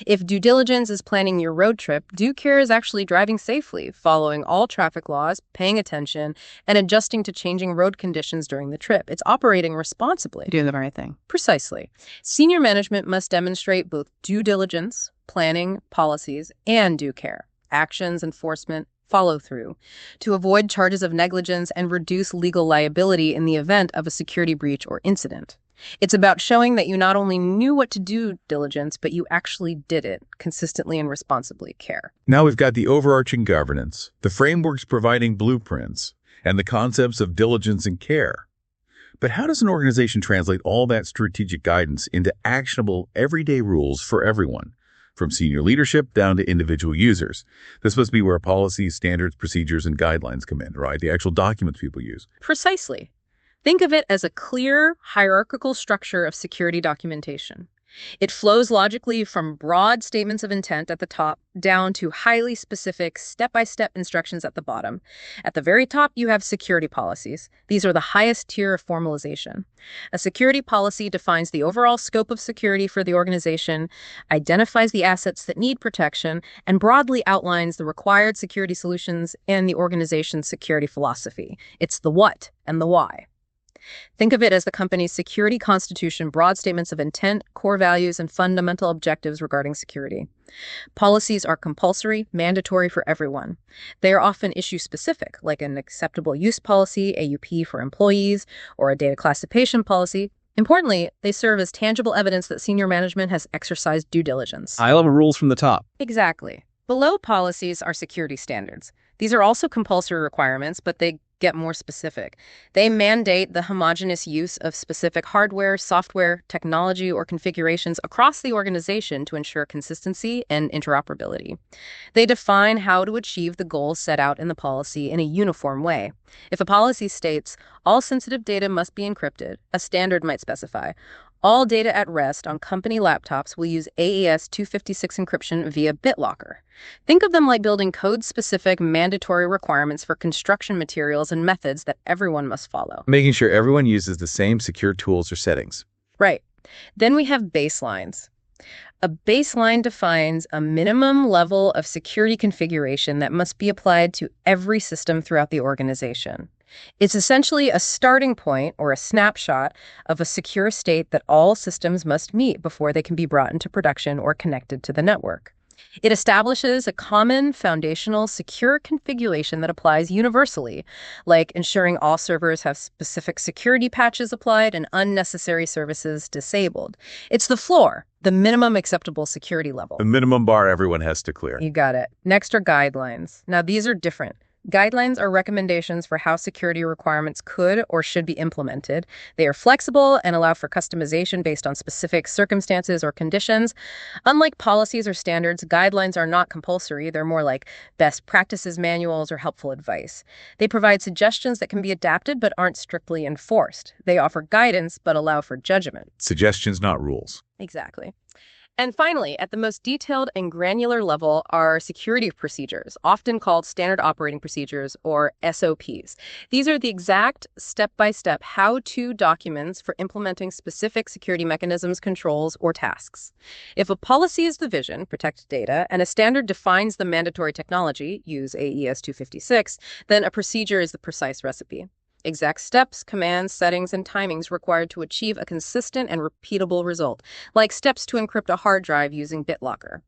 If due diligence is planning your road trip, due care is actually driving safely, following all traffic laws, paying attention, and adjusting to changing road conditions during the trip. It's operating responsibly. Doing the right thing. Precisely. Senior management must demonstrate both due diligence, planning, policies, and due care, actions, enforcement, follow-through, to avoid charges of negligence and reduce legal liability in the event of a security breach or incident. It's about showing that you not only knew what to do diligence, but you actually did it consistently and responsibly care. Now we've got the overarching governance, the frameworks providing blueprints, and the concepts of diligence and care. But how does an organization translate all that strategic guidance into actionable, everyday rules for everyone, from senior leadership down to individual users? This must be where policies, standards, procedures, and guidelines come in, right? The actual documents people use. Precisely. Think of it as a clear, hierarchical structure of security documentation. It flows logically from broad statements of intent at the top down to highly specific step-by-step instructions at the bottom. At the very top, you have security policies. These are the highest tier of formalization. A security policy defines the overall scope of security for the organization, identifies the assets that need protection, and broadly outlines the required security solutions and the organization's security philosophy. It's the what and the why. Think of it as the company's security constitution, broad statements of intent, core values, and fundamental objectives regarding security. Policies are compulsory, mandatory for everyone. They are often issue-specific, like an acceptable use policy, AUP for employees, or a data classification policy. Importantly, they serve as tangible evidence that senior management has exercised due diligence. High-level rules from the top. Exactly. Below policies are security standards. These are also compulsory requirements, but they get more specific. They mandate the homogeneous use of specific hardware, software, technology, or configurations across the organization to ensure consistency and interoperability. They define how to achieve the goals set out in the policy in a uniform way. If a policy states all sensitive data must be encrypted, a standard might specify all data at rest on company laptops will use AES 256 encryption via BitLocker. Think of them like building code-specific mandatory requirements for construction materials and methods that everyone must follow. Making sure everyone uses the same secure tools or settings. Right. Then we have baselines. A baseline defines a minimum level of security configuration that must be applied to every system throughout the organization. It's essentially a starting point or a snapshot of a secure state that all systems must meet before they can be brought into production or connected to the network. It establishes a common foundational secure configuration that applies universally, like ensuring all servers have specific security patches applied and unnecessary services disabled. It's the floor, the minimum acceptable security level. The minimum bar everyone has to clear. You got it. Next are guidelines. Now, these are different. Guidelines are recommendations for how security requirements could or should be implemented. They are flexible and allow for customization based on specific circumstances or conditions. Unlike policies or standards, guidelines are not compulsory. They're more like best practices manuals or helpful advice. They provide suggestions that can be adapted but aren't strictly enforced. They offer guidance but allow for judgment. Suggestions, not rules. Exactly. And finally, at the most detailed and granular level are security procedures, often called standard operating procedures or SOPs. These are the exact step-by-step how-to documents for implementing specific security mechanisms, controls, or tasks. If a policy is the vision, protect data, and a standard defines the mandatory technology, use AES 256, then a procedure is the precise recipe. Exact steps, commands, settings, and timings required to achieve a consistent and repeatable result, like steps to encrypt a hard drive using BitLocker.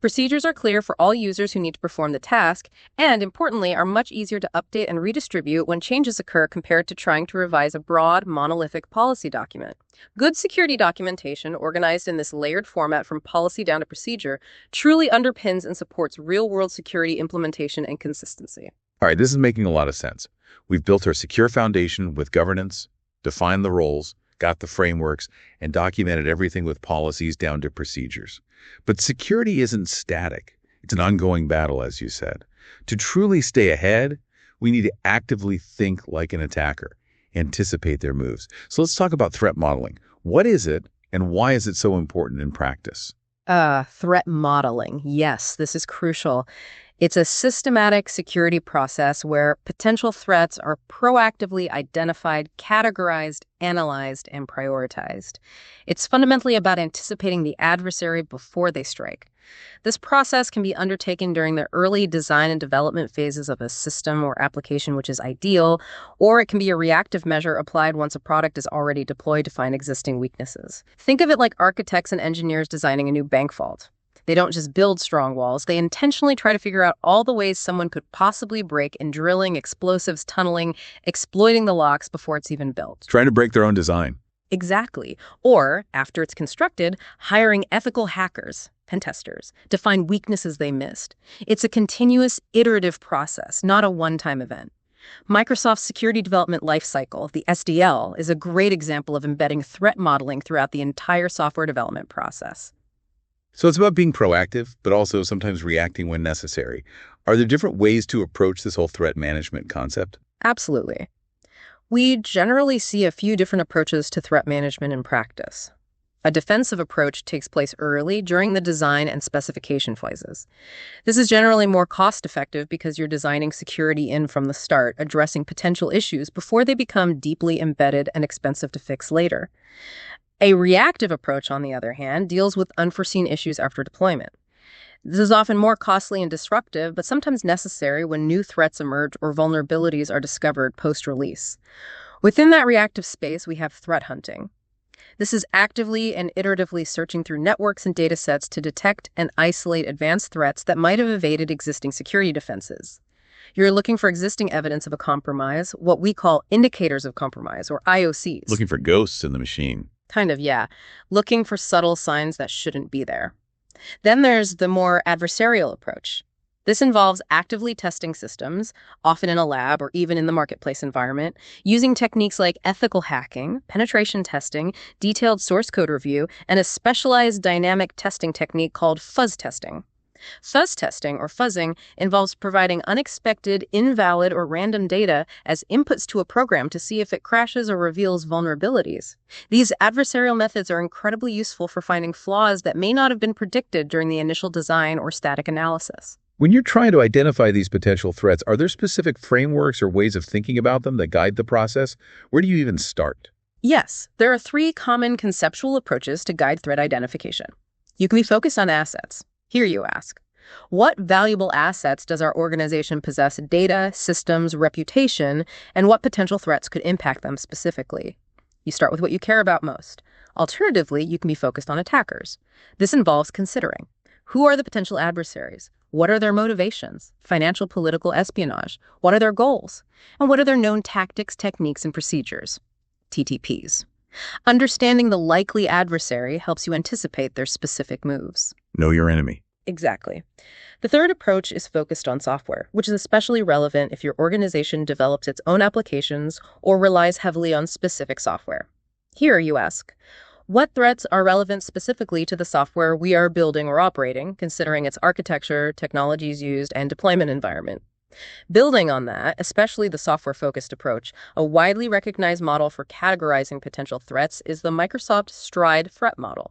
Procedures are clear for all users who need to perform the task, and importantly, are much easier to update and redistribute when changes occur compared to trying to revise a broad, monolithic policy document. Good security documentation, organized in this layered format from policy down to procedure, truly underpins and supports real-world security implementation and consistency. All right, this is making a lot of sense. We've built our secure foundation with governance, defined the roles, got the frameworks, and documented everything with policies down to procedures. But security isn't static. It's an ongoing battle, as you said. To truly stay ahead, we need to actively think like an attacker, anticipate their moves. So let's talk about threat modeling. What is it, and why is it so important in practice? Threat modeling. Yes, this is crucial. It's a systematic security process where potential threats are proactively identified, categorized, analyzed, and prioritized. It's fundamentally about anticipating the adversary before they strike. This process can be undertaken during the early design and development phases of a system or application, which is ideal, or it can be a reactive measure applied once a product is already deployed to find existing weaknesses. Think of it like architects and engineers designing a new bank vault. They don't just build strong walls, they intentionally try to figure out all the ways someone could possibly break in drilling, explosives, tunneling, exploiting the locks before it's even built. Trying to break their own design. Exactly. Or, after it's constructed, hiring ethical hackers, pen testers, to find weaknesses they missed. It's a continuous, iterative process, not a one-time event. Microsoft's Security Development Lifecycle, the SDL, is a great example of embedding threat modeling throughout the entire software development process. So it's about being proactive, but also sometimes reacting when necessary. Are there different ways to approach this whole threat management concept? Absolutely. We generally see a few different approaches to threat management in practice. A defensive approach takes place early during the design and specification phases. This is generally more cost-effective because you're designing security in from the start, addressing potential issues before they become deeply embedded and expensive to fix later. A reactive approach, on the other hand, deals with unforeseen issues after deployment. This is often more costly and disruptive, but sometimes necessary when new threats emerge or vulnerabilities are discovered post-release. Within that reactive space, we have threat hunting. This is actively and iteratively searching through networks and data sets to detect and isolate advanced threats that might have evaded existing security defenses. You're looking for existing evidence of a compromise, what we call indicators of compromise, or IOCs. Looking for ghosts in the machine. Kind of, yeah. Looking for subtle signs that shouldn't be there. Then there's the more adversarial approach. This involves actively testing systems, often in a lab or even in the marketplace environment, using techniques like ethical hacking, penetration testing, detailed source code review, and a specialized dynamic testing technique called fuzz testing. Fuzz testing, or fuzzing, involves providing unexpected, invalid, or random data as inputs to a program to see if it crashes or reveals vulnerabilities. These adversarial methods are incredibly useful for finding flaws that may not have been predicted during the initial design or static analysis. When you're trying to identify these potential threats, are there specific frameworks or ways of thinking about them that guide the process? Where do you even start? Yes, there are 3 common conceptual approaches to guide threat identification. You can be focused on assets. Here you ask, what valuable assets does our organization possess? Data, systems, reputation, and what potential threats could impact them specifically? You start with what you care about most. Alternatively, you can be focused on attackers. This involves considering who are the potential adversaries? What are their motivations? Financial, political, espionage? What are their goals? And what are their known tactics, techniques, and procedures? TTPs. Understanding the likely adversary helps you anticipate their specific moves. Know your enemy. Exactly. The third approach is focused on software, which is especially relevant if your organization develops its own applications or relies heavily on specific software. Here you ask, what threats are relevant specifically to the software we are building or operating, considering its architecture, technologies used, and deployment environment? Building on that, especially the software-focused approach, a widely recognized model for categorizing potential threats is the Microsoft STRIDE threat model,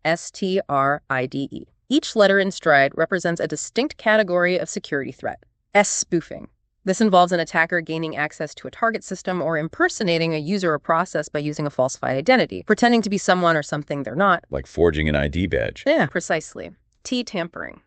STRIDE. Each letter in STRIDE represents a distinct category of security threat. spoofing. This involves an attacker gaining access to a target system or impersonating a user or process by using a falsified identity, pretending to be someone or something they're not. Like forging an ID badge. Yeah, precisely. Tampering.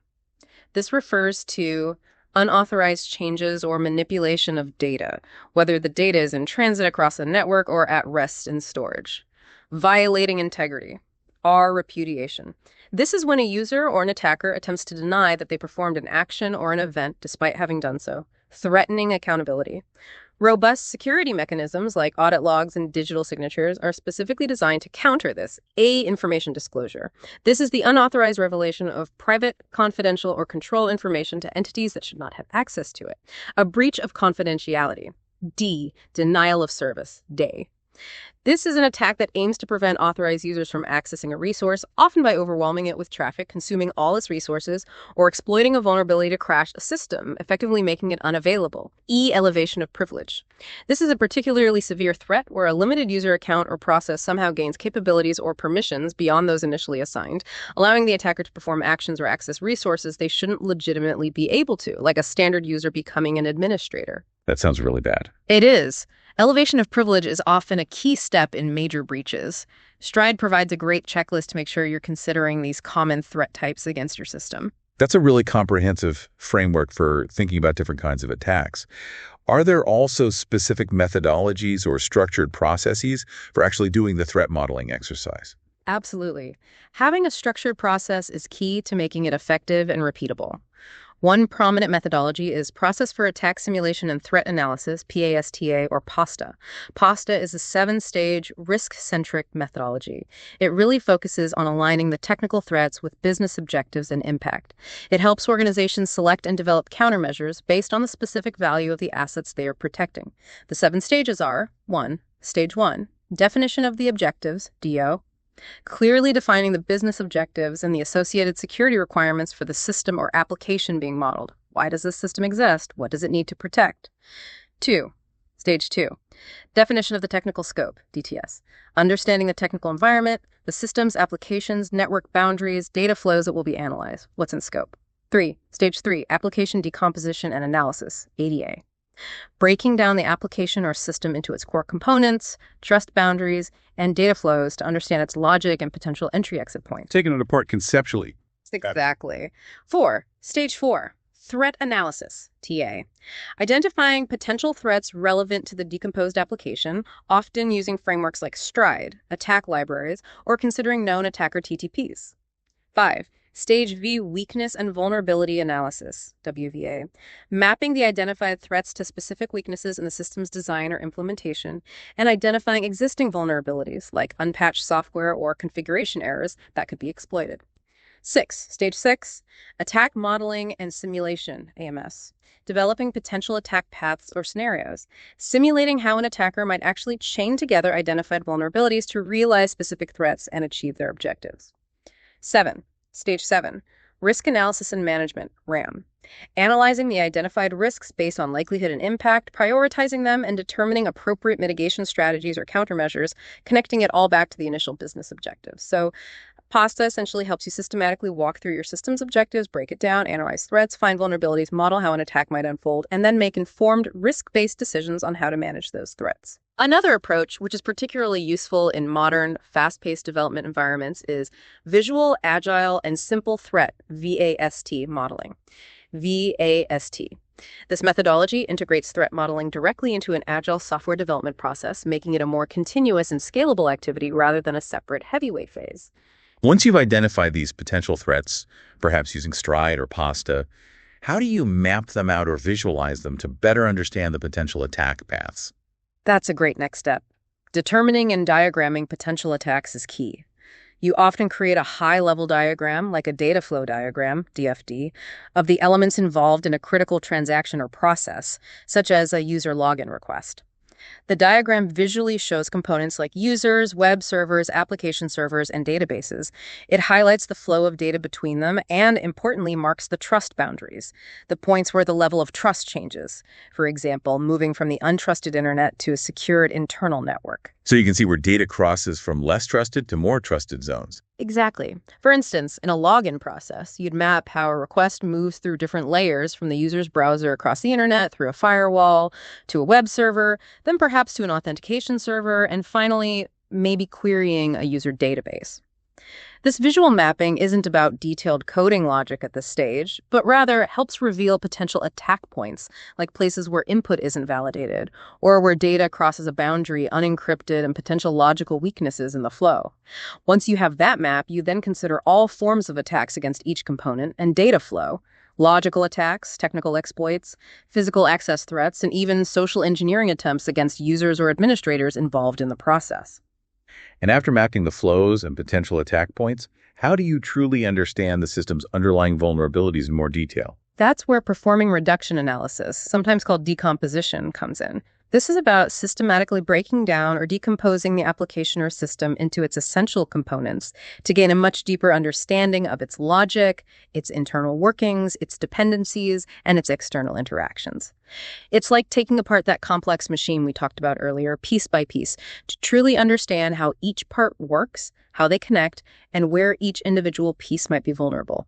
This refers to unauthorized changes or manipulation of data, whether the data is in transit across a network or at rest in storage. Violating integrity. Repudiation. This is when a user or an attacker attempts to deny that they performed an action or an event despite having done so, threatening accountability. Robust security mechanisms like audit logs and digital signatures are specifically designed to counter this. Information disclosure. This is the unauthorized revelation of private, confidential, or control information to entities that should not have access to it. A breach of confidentiality. Denial of service. This is an attack that aims to prevent authorized users from accessing a resource, often by overwhelming it with traffic, consuming all its resources, or exploiting a vulnerability to crash a system, effectively making it unavailable. Elevation of privilege. This is a particularly severe threat where a limited user account or process somehow gains capabilities or permissions beyond those initially assigned, allowing the attacker to perform actions or access resources they shouldn't legitimately be able to, like a standard user becoming an administrator. That sounds really bad. It is. Elevation of privilege is often a key step in major breaches. STRIDE provides a great checklist to make sure you're considering these common threat types against your system. That's a really comprehensive framework for thinking about different kinds of attacks. Are there also specific methodologies or structured processes for actually doing the threat modeling exercise? Absolutely. Having a structured process is key to making it effective and repeatable. One prominent methodology is Process for Attack Simulation and Threat Analysis, PASTA, or PASTA. PASTA is a 7-stage, risk-centric methodology. It really focuses on aligning the technical threats with business objectives and impact. It helps organizations select and develop countermeasures based on the specific value of the assets they are protecting. The 7 stages are: 1. Stage 1, definition of the objectives, DO. Clearly defining the business objectives and the associated security requirements for the system or application being modeled. Why does this system exist? What does it need to protect? 2. Stage 2. Definition of the technical scope, DTS. Understanding the technical environment, the systems, applications, network boundaries, data flows that will be analyzed. What's in scope? 3. Stage 3. Application decomposition and analysis, ADA. Breaking down the application or system into its core components, trust boundaries, and data flows to understand its logic and potential entry-exit points. Taking it apart conceptually. Exactly. 4. Stage 4. Threat analysis, TA. Identifying potential threats relevant to the decomposed application, often using frameworks like STRIDE, attack libraries, or considering known attacker TTPs. 5. Stage V, Weakness and Vulnerability Analysis, WVA. Mapping the identified threats to specific weaknesses in the system's design or implementation, and identifying existing vulnerabilities like unpatched software or configuration errors that could be exploited. 6. Stage 6, Attack Modeling and Simulation, AMS. Developing potential attack paths or scenarios, simulating how an attacker might actually chain together identified vulnerabilities to realize specific threats and achieve their objectives. 7. Stage 7, Risk Analysis and Management, RAM. Analyzing the identified risks based on likelihood and impact, prioritizing them, and determining appropriate mitigation strategies or countermeasures, connecting it all back to the initial business objectives. So PASTA essentially helps you systematically walk through your system's objectives, break it down, analyze threats, find vulnerabilities, model how an attack might unfold, and then make informed, risk-based decisions on how to manage those threats. Another approach, which is particularly useful in modern, fast-paced development environments, is Visual, Agile, and Simple Threat, VAST, modeling. VAST. This methodology integrates threat modeling directly into an agile software development process, making it a more continuous and scalable activity rather than a separate heavyweight phase. Once you've identified these potential threats, perhaps using STRIDE or PASTA, how do you map them out or visualize them to better understand the potential attack paths? That's a great next step. Determining and diagramming potential attacks is key. You often create a high-level diagram, like a data flow diagram, DFD, of the elements involved in a critical transaction or process, such as a user login request. The diagram visually shows components like users, web servers, application servers, and databases. It highlights the flow of data between them and, importantly, marks the trust boundaries, the points where the level of trust changes. For example, moving from the untrusted internet to a secured internal network. So you can see where data crosses from less trusted to more trusted zones. Exactly. For instance, in a login process, you'd map how a request moves through different layers from the user's browser across the internet, through a firewall, to a web server, then perhaps to an authentication server, and finally, maybe querying a user database. This visual mapping isn't about detailed coding logic at this stage, but rather helps reveal potential attack points, like places where input isn't validated, or where data crosses a boundary unencrypted and potential logical weaknesses in the flow. Once you have that map, you then consider all forms of attacks against each component and data flow, logical attacks, technical exploits, physical access threats, and even social engineering attempts against users or administrators involved in the process. And after mapping the flows and potential attack points, how do you truly understand the system's underlying vulnerabilities in more detail? That's where performing reduction analysis, sometimes called decomposition, comes in. This is about systematically breaking down or decomposing the application or system into its essential components to gain a much deeper understanding of its logic, its internal workings, its dependencies, and its external interactions. It's like taking apart that complex machine we talked about earlier, piece by piece, to truly understand how each part works, how they connect, and where each individual piece might be vulnerable.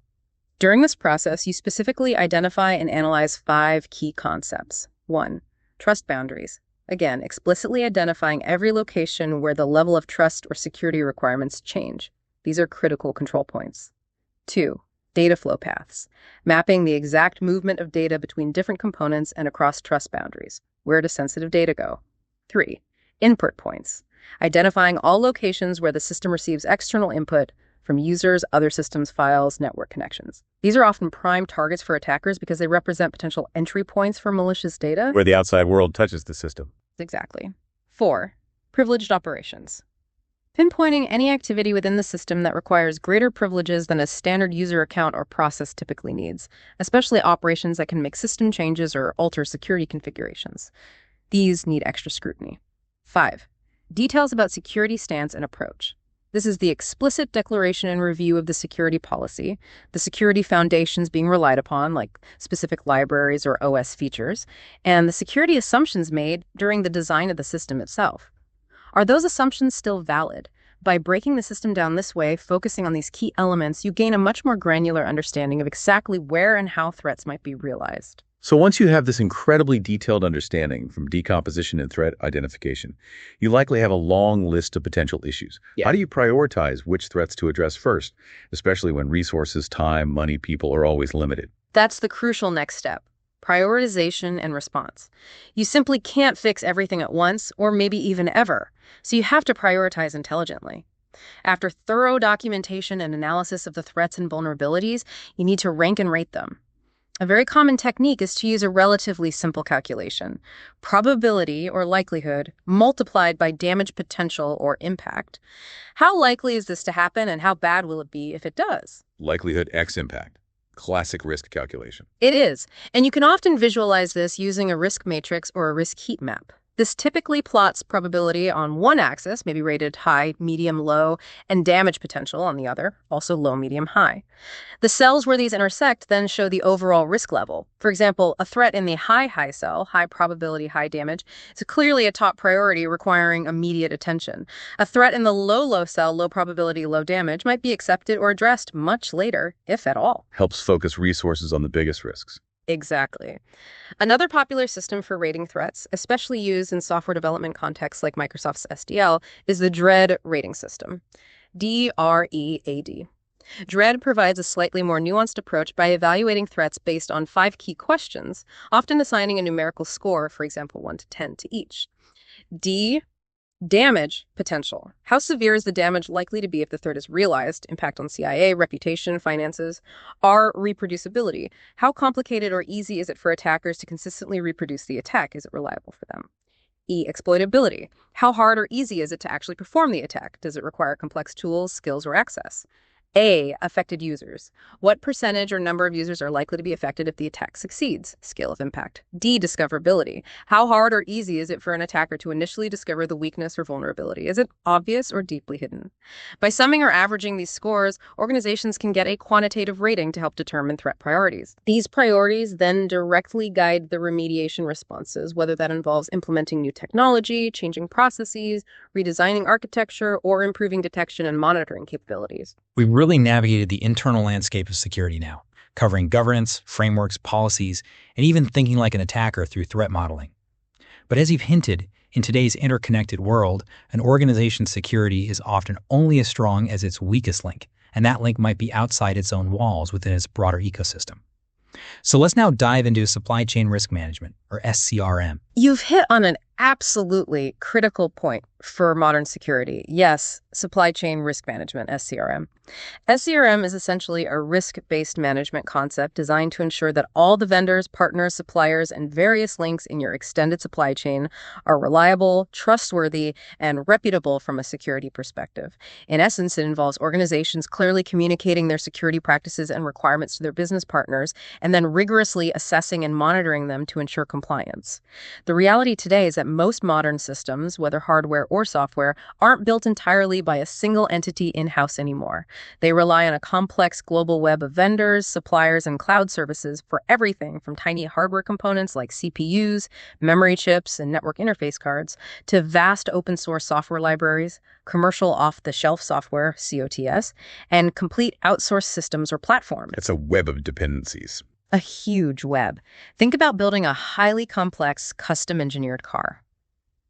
During this process, you specifically identify and analyze 5 key concepts. 1. Trust boundaries. Again, explicitly identifying every location where the level of trust or security requirements change. These are critical control points. 2. Data flow paths. Mapping the exact movement of data between different components and across trust boundaries. Where does sensitive data go? 3. Input points. Identifying all locations where the system receives external input, from users, other systems, files, network connections. These are often prime targets for attackers because they represent potential entry points for malicious data. Where the outside world touches the system. Exactly. 4. Privileged operations. Pinpointing any activity within the system that requires greater privileges than a standard user account or process typically needs, especially operations that can make system changes or alter security configurations. These need extra scrutiny. 5. Details about security stance and approach. This is the explicit declaration and review of the security policy, the security foundations being relied upon, like specific libraries or OS features, and the security assumptions made during the design of the system itself. Are those assumptions still valid? By breaking the system down this way, focusing on these key elements, you gain a much more granular understanding of exactly where and how threats might be realized. So once you have this incredibly detailed understanding from decomposition and threat identification, you likely have a long list of potential issues. Yeah. How do you prioritize which threats to address first, especially when resources, time, money, people are always limited? That's the crucial next step. Prioritization and response. You simply can't fix everything at once, or maybe even ever, so you have to prioritize intelligently. After thorough documentation and analysis of the threats and vulnerabilities, you need to rank and rate them. A very common technique is to use a relatively simple calculation. Probability, or likelihood, multiplied by damage potential, or impact. How likely is this to happen, and how bad will it be if it does? Likelihood X impact. Classic risk calculation. It is, and you can often visualize this using a risk matrix or a risk heat map. This typically plots probability on one axis, maybe rated high, medium, low, and damage potential on the other, also low, medium, high. The cells where these intersect then show the overall risk level. For example, a threat in the high cell, high probability, high damage, is clearly a top priority requiring immediate attention. A threat in the low cell, low probability, low damage, might be accepted or addressed much later, if at all. Helps focus resources on the biggest risks. Exactly. Another popular system for rating threats, especially used in software development contexts like Microsoft's SDL, is the DREAD rating system. DREAD. DREAD provides a slightly more nuanced approach by evaluating threats based on 5 key questions, often assigning a numerical score, for example, 1 to 10 to each. D. Damage potential. How severe is the damage likely to be if the threat is realized? Impact on CIA, reputation, finances. R. Reproducibility. How complicated or easy is it for attackers to consistently reproduce the attack? Is it reliable for them? E. Exploitability. How hard or easy is it to actually perform the attack? Does it require complex tools, skills, or access? A. Affected users. What percentage or number of users are likely to be affected if the attack succeeds? Scale of impact. D. Discoverability. How hard or easy is it for an attacker to initially discover the weakness or vulnerability? Is it obvious or deeply hidden? By summing or averaging these scores, organizations can get a quantitative rating to help determine threat priorities. These priorities then directly guide the remediation responses, whether that involves implementing new technology, changing processes, redesigning architecture, or improving detection and monitoring capabilities. We've really navigated the internal landscape of security now, covering governance, frameworks, policies, and even thinking like an attacker through threat modeling. But as you've hinted, in today's interconnected world, an organization's security is often only as strong as its weakest link, and that link might be outside its own walls within its broader ecosystem. So let's now dive into supply chain risk management, or SCRM. You've hit on an absolutely critical point for modern security. Yes, supply chain risk management, SCRM. SCRM is essentially a risk-based management concept designed to ensure that all the vendors, partners, suppliers, and various links in your extended supply chain are reliable, trustworthy, and reputable from a security perspective. In essence, it involves organizations clearly communicating their security practices and requirements to their business partners, and then rigorously assessing and monitoring them to ensure compliance. The reality today is that most modern systems, whether hardware or software, aren't built entirely by a single entity in-house anymore. They rely on a complex global web of vendors, suppliers, and cloud services for everything from tiny hardware components like CPUs, memory chips, and network interface cards, to vast open-source software libraries, commercial off-the-shelf software, COTS, and complete outsourced systems or platforms. It's a web of dependencies. A huge web. Think about building a highly complex, custom-engineered car.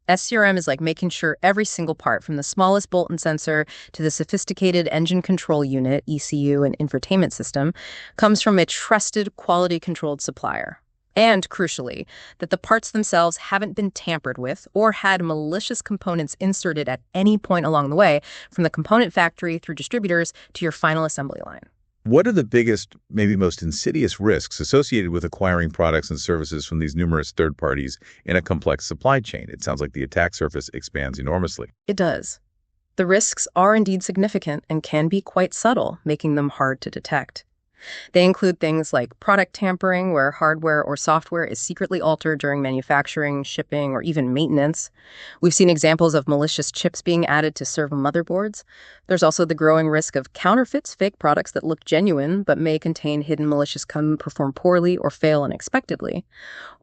SCRM is like making sure every single part, from the smallest bolt and sensor to the sophisticated engine control unit, ECU, and infotainment system, comes from a trusted, quality-controlled supplier. And, crucially, that the parts themselves haven't been tampered with or had malicious components inserted at any point along the way, from the component factory through distributors to your final assembly line. What are the biggest, maybe most insidious risks associated with acquiring products and services from these numerous third parties in a complex supply chain? It sounds like the attack surface expands enormously. It does. The risks are indeed significant and can be quite subtle, making them hard to detect. They include things like product tampering, where hardware or software is secretly altered during manufacturing, shipping, or even maintenance. We've seen examples of malicious chips being added to server motherboards. There's also the growing risk of counterfeits, fake products that look genuine but may contain hidden malicious code, perform poorly, or fail unexpectedly.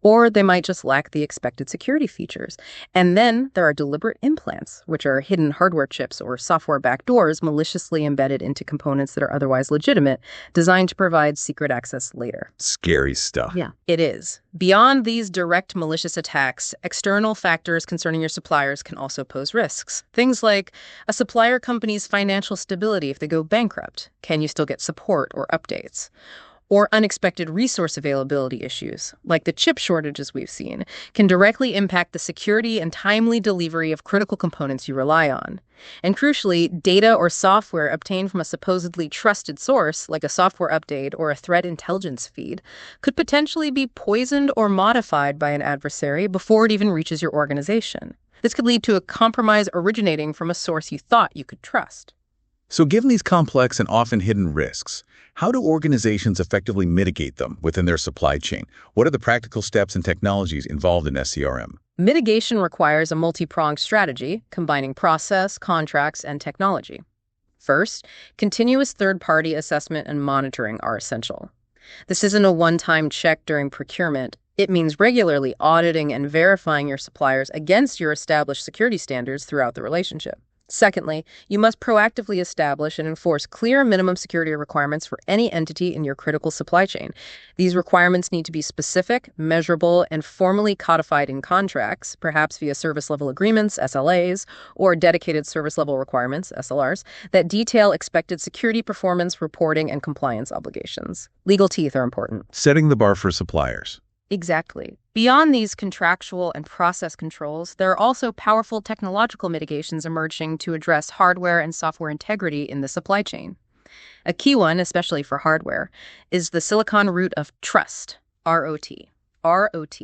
Or they might just lack the expected security features. And then there are deliberate implants, which are hidden hardware chips or software backdoors maliciously embedded into components that are otherwise legitimate, designed to provide secret access later. Scary stuff. Yeah, it is. Beyond these direct malicious attacks, external factors concerning your suppliers can also pose risks. Things like a supplier company's financial stability if they go bankrupt. Can you still get support or updates? Or unexpected resource availability issues, like the chip shortages we've seen, can directly impact the security and timely delivery of critical components you rely on. And crucially, data or software obtained from a supposedly trusted source, like a software update or a threat intelligence feed, could potentially be poisoned or modified by an adversary before it even reaches your organization. This could lead to a compromise originating from a source you thought you could trust. So given these complex and often hidden risks, how do organizations effectively mitigate them within their supply chain? What are the practical steps and technologies involved in SCRM? Mitigation requires a multi-pronged strategy, combining process, contracts, and technology. First, continuous third-party assessment and monitoring are essential. This isn't a one-time check during procurement. It means regularly auditing and verifying your suppliers against your established security standards throughout the relationship. Secondly, you must proactively establish and enforce clear minimum security requirements for any entity in your critical supply chain. These requirements need to be specific, measurable, and formally codified in contracts, perhaps via service-level agreements, SLAs, or dedicated service-level requirements, SLRs, that detail expected security performance, reporting, and compliance obligations. Legal teeth are important. Setting the bar for suppliers. Exactly. Beyond these contractual and process controls, there are also powerful technological mitigations emerging to address hardware and software integrity in the supply chain. A key one, especially for hardware, is the Silicon Root of Trust, ROT. ROT.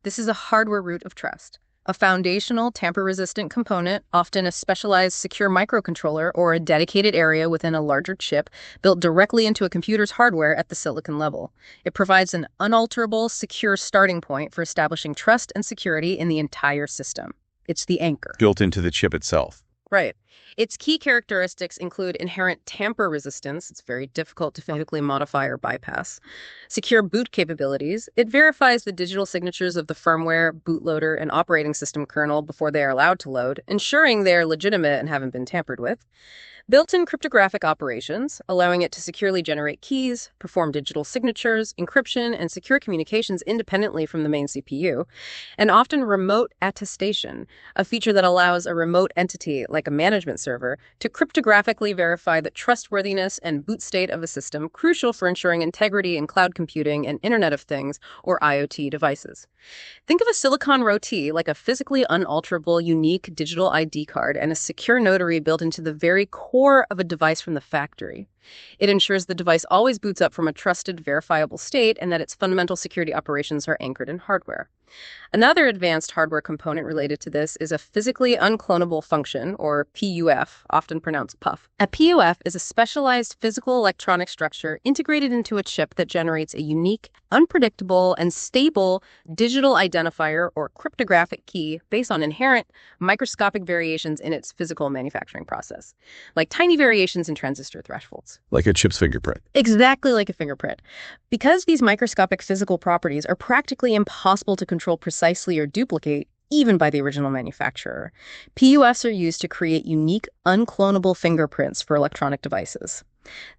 This is a hardware root of trust, a foundational tamper-resistant component, often a specialized secure microcontroller or a dedicated area within a larger chip built directly into a computer's hardware at the silicon level. It provides an unalterable, secure starting point for establishing trust and security in the entire system. It's the anchor. Built into the chip itself. Right. Its key characteristics include inherent tamper resistance. It's very difficult to physically modify or bypass. Secure boot capabilities. It verifies the digital signatures of the firmware, bootloader, and operating system kernel before they are allowed to load, ensuring they are legitimate and haven't been tampered with. Built-in cryptographic operations, allowing it to securely generate keys, perform digital signatures, encryption, and secure communications independently from the main CPU. And often remote attestation, a feature that allows a remote entity, like a management server, to cryptographically verify the trustworthiness and boot state of a system, crucial for ensuring integrity in cloud computing and Internet of Things, or IoT devices. Think of a Silicon ROT like a physically unalterable, unique digital ID card and a secure notary built into the very core of a device from the factory. It ensures the device always boots up from a trusted, verifiable state and that its fundamental security operations are anchored in hardware. Another advanced hardware component related to this is a physically unclonable function, or PUF, often pronounced PUF. A PUF is a specialized physical electronic structure integrated into a chip that generates a unique, unpredictable, and stable digital identifier or cryptographic key based on inherent microscopic variations in its physical manufacturing process, like tiny variations in transistor thresholds. Like a chip's fingerprint. Exactly like a fingerprint. Because these microscopic physical properties are practically impossible to control precisely or duplicate, even by the original manufacturer, PUFs are used to create unique, unclonable fingerprints for electronic devices.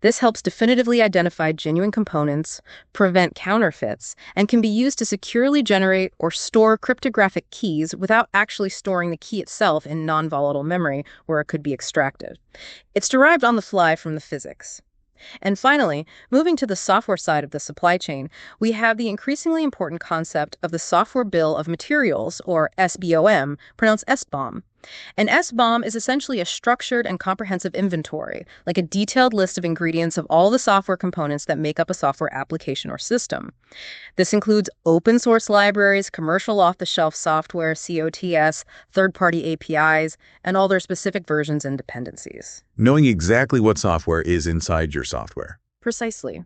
This helps definitively identify genuine components, prevent counterfeits, and can be used to securely generate or store cryptographic keys without actually storing the key itself in non-volatile memory where it could be extracted. It's derived on the fly from the physics. And finally, moving to the software side of the supply chain, we have the increasingly important concept of the Software Bill of Materials, or SBOM, pronounced SBOM. An SBOM is essentially a structured and comprehensive inventory, like a detailed list of ingredients of all the software components that make up a software application or system. This includes open source libraries, commercial off-the-shelf software, COTS, third-party APIs, and all their specific versions and dependencies. Knowing exactly what software is inside your software. Precisely.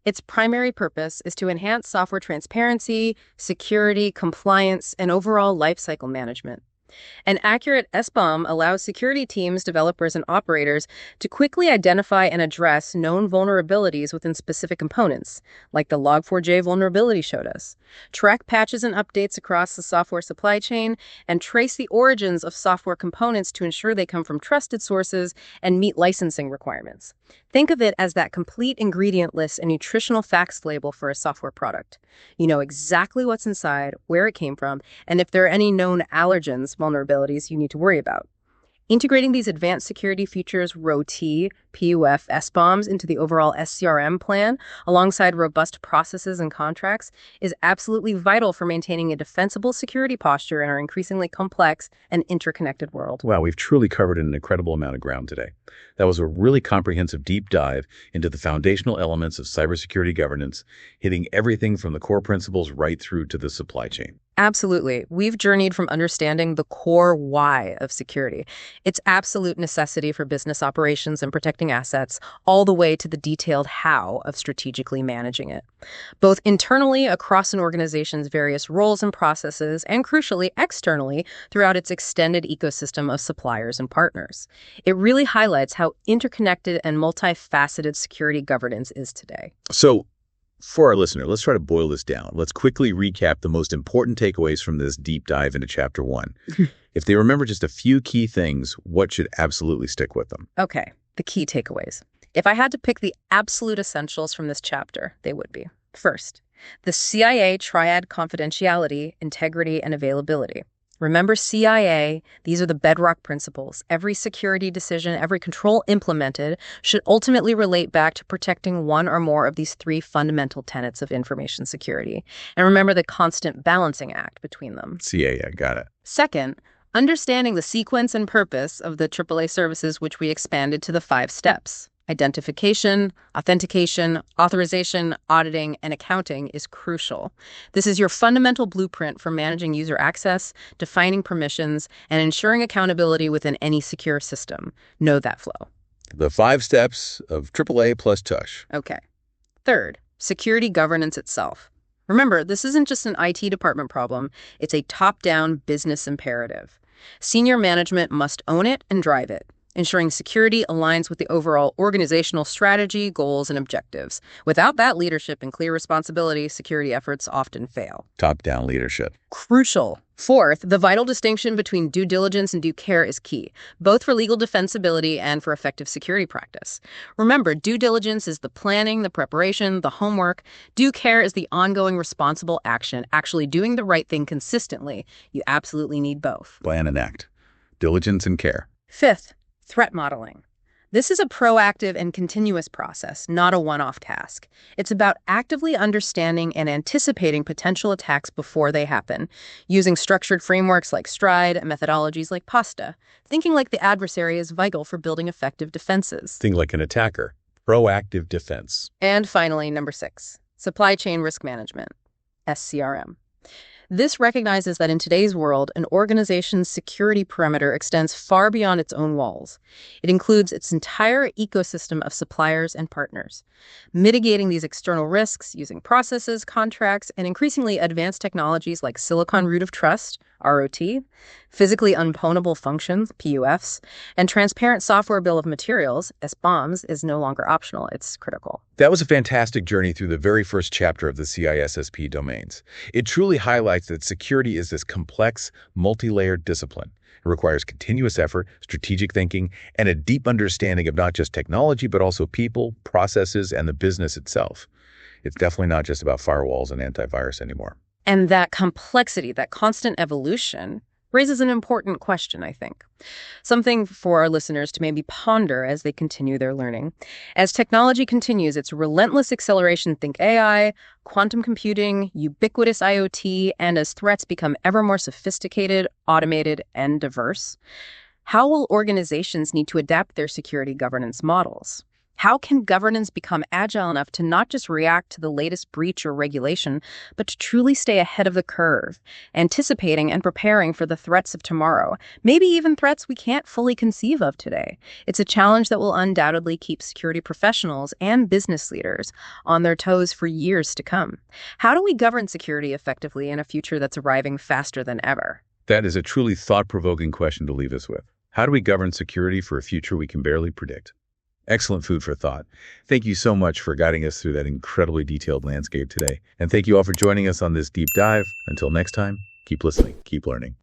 Its primary purpose is to enhance software transparency, security, compliance, and overall lifecycle management. An accurate SBOM allows security teams, developers, and operators to quickly identify and address known vulnerabilities within specific components, like the Log4j vulnerability showed us, track patches and updates across the software supply chain, and trace the origins of software components to ensure they come from trusted sources and meet licensing requirements. Think of it as that complete ingredient list and nutritional facts label for a software product. You know exactly what's inside, where it came from, and if there are any known allergens, vulnerabilities you need to worry about. Integrating these advanced security features, ROT, PUF, SBOMs into the overall SCRM plan, alongside robust processes and contracts, is absolutely vital for maintaining a defensible security posture in our increasingly complex and interconnected world. Wow, we've truly covered an incredible amount of ground today. That was a really comprehensive deep dive into the foundational elements of cybersecurity governance, hitting everything from the core principles right through to the supply chain. Absolutely. We've journeyed from understanding the core why of security, its absolute necessity for business operations and protecting assets, all the way to the detailed how of strategically managing it, both internally across an organization's various roles and processes, and crucially, externally throughout its extended ecosystem of suppliers and partners. It really highlights how interconnected and multifaceted security governance is today. So, for our listener, let's try to boil this down. Let's quickly recap the most important takeaways from this deep dive into Chapter 1. If they remember just a few key things, what should absolutely stick with them? Okay, the key takeaways. If I had to pick the absolute essentials from this chapter, they would be: first, the CIA Triad Confidentiality, Integrity, and Availability. Remember CIA, these are the bedrock principles. Every security decision, every control implemented should ultimately relate back to protecting one or more of these three fundamental tenets of information security. And remember the constant balancing act between them. CIA, got it. Second, understanding the sequence and purpose of the AAA services, which we expanded to the 5 steps. Identification, authentication, authorization, auditing, and accounting is crucial. This is your fundamental blueprint for managing user access, defining permissions, and ensuring accountability within any secure system. Know that flow. The 5 steps of AAA plus TUSH. Okay. Third, security governance itself. Remember, this isn't just an IT department problem. It's a top-down business imperative. Senior management must own it and drive it, ensuring security aligns with the overall organizational strategy, goals, and objectives. Without that leadership and clear responsibility, security efforts often fail. Top-down leadership. Crucial. Fourth, the vital distinction between due diligence and due care is key, both for legal defensibility and for effective security practice. Remember, due diligence is the planning, the preparation, the homework. Due care is the ongoing responsible action, actually doing the right thing consistently. You absolutely need both. Plan and act. Diligence and care. Fifth, threat modeling. This is a proactive and continuous process, not a one-off task. It's about actively understanding and anticipating potential attacks before they happen, using structured frameworks like STRIDE and methodologies like PASTA. Thinking like the adversary is vital for building effective defenses. Think like an attacker. Proactive defense. And finally, number 6, supply chain risk management, SCRM. This recognizes that in today's world, an organization's security perimeter extends far beyond its own walls. It includes its entire ecosystem of suppliers and partners. Mitigating these external risks using processes, contracts, and increasingly advanced technologies like Silicon Root of Trust, ROT, physically unpwnable functions, PUFs, and transparent software bill of materials, SBOMs, is no longer optional. It's critical. That was a fantastic journey through the very first chapter of the CISSP domains. It truly highlights that security is this complex, multi-layered discipline. It requires continuous effort, strategic thinking, and a deep understanding of not just technology, but also people, processes, and the business itself. It's definitely not just about firewalls and antivirus anymore. And that complexity, that constant evolution, raises an important question, I think. Something for our listeners to maybe ponder as they continue their learning. As technology continues its relentless acceleration, think AI, quantum computing, ubiquitous IoT, and as threats become ever more sophisticated, automated, and diverse, how will organizations need to adapt their security governance models? How can governance become agile enough to not just react to the latest breach or regulation, but to truly stay ahead of the curve, anticipating and preparing for the threats of tomorrow, maybe even threats we can't fully conceive of today? It's a challenge that will undoubtedly keep security professionals and business leaders on their toes for years to come. How do we govern security effectively in a future that's arriving faster than ever? That is a truly thought-provoking question to leave us with. How do we govern security for a future we can barely predict? Excellent food for thought. Thank you so much for guiding us through that incredibly detailed landscape today. And thank you all for joining us on this deep dive. Until next time, keep listening, keep learning.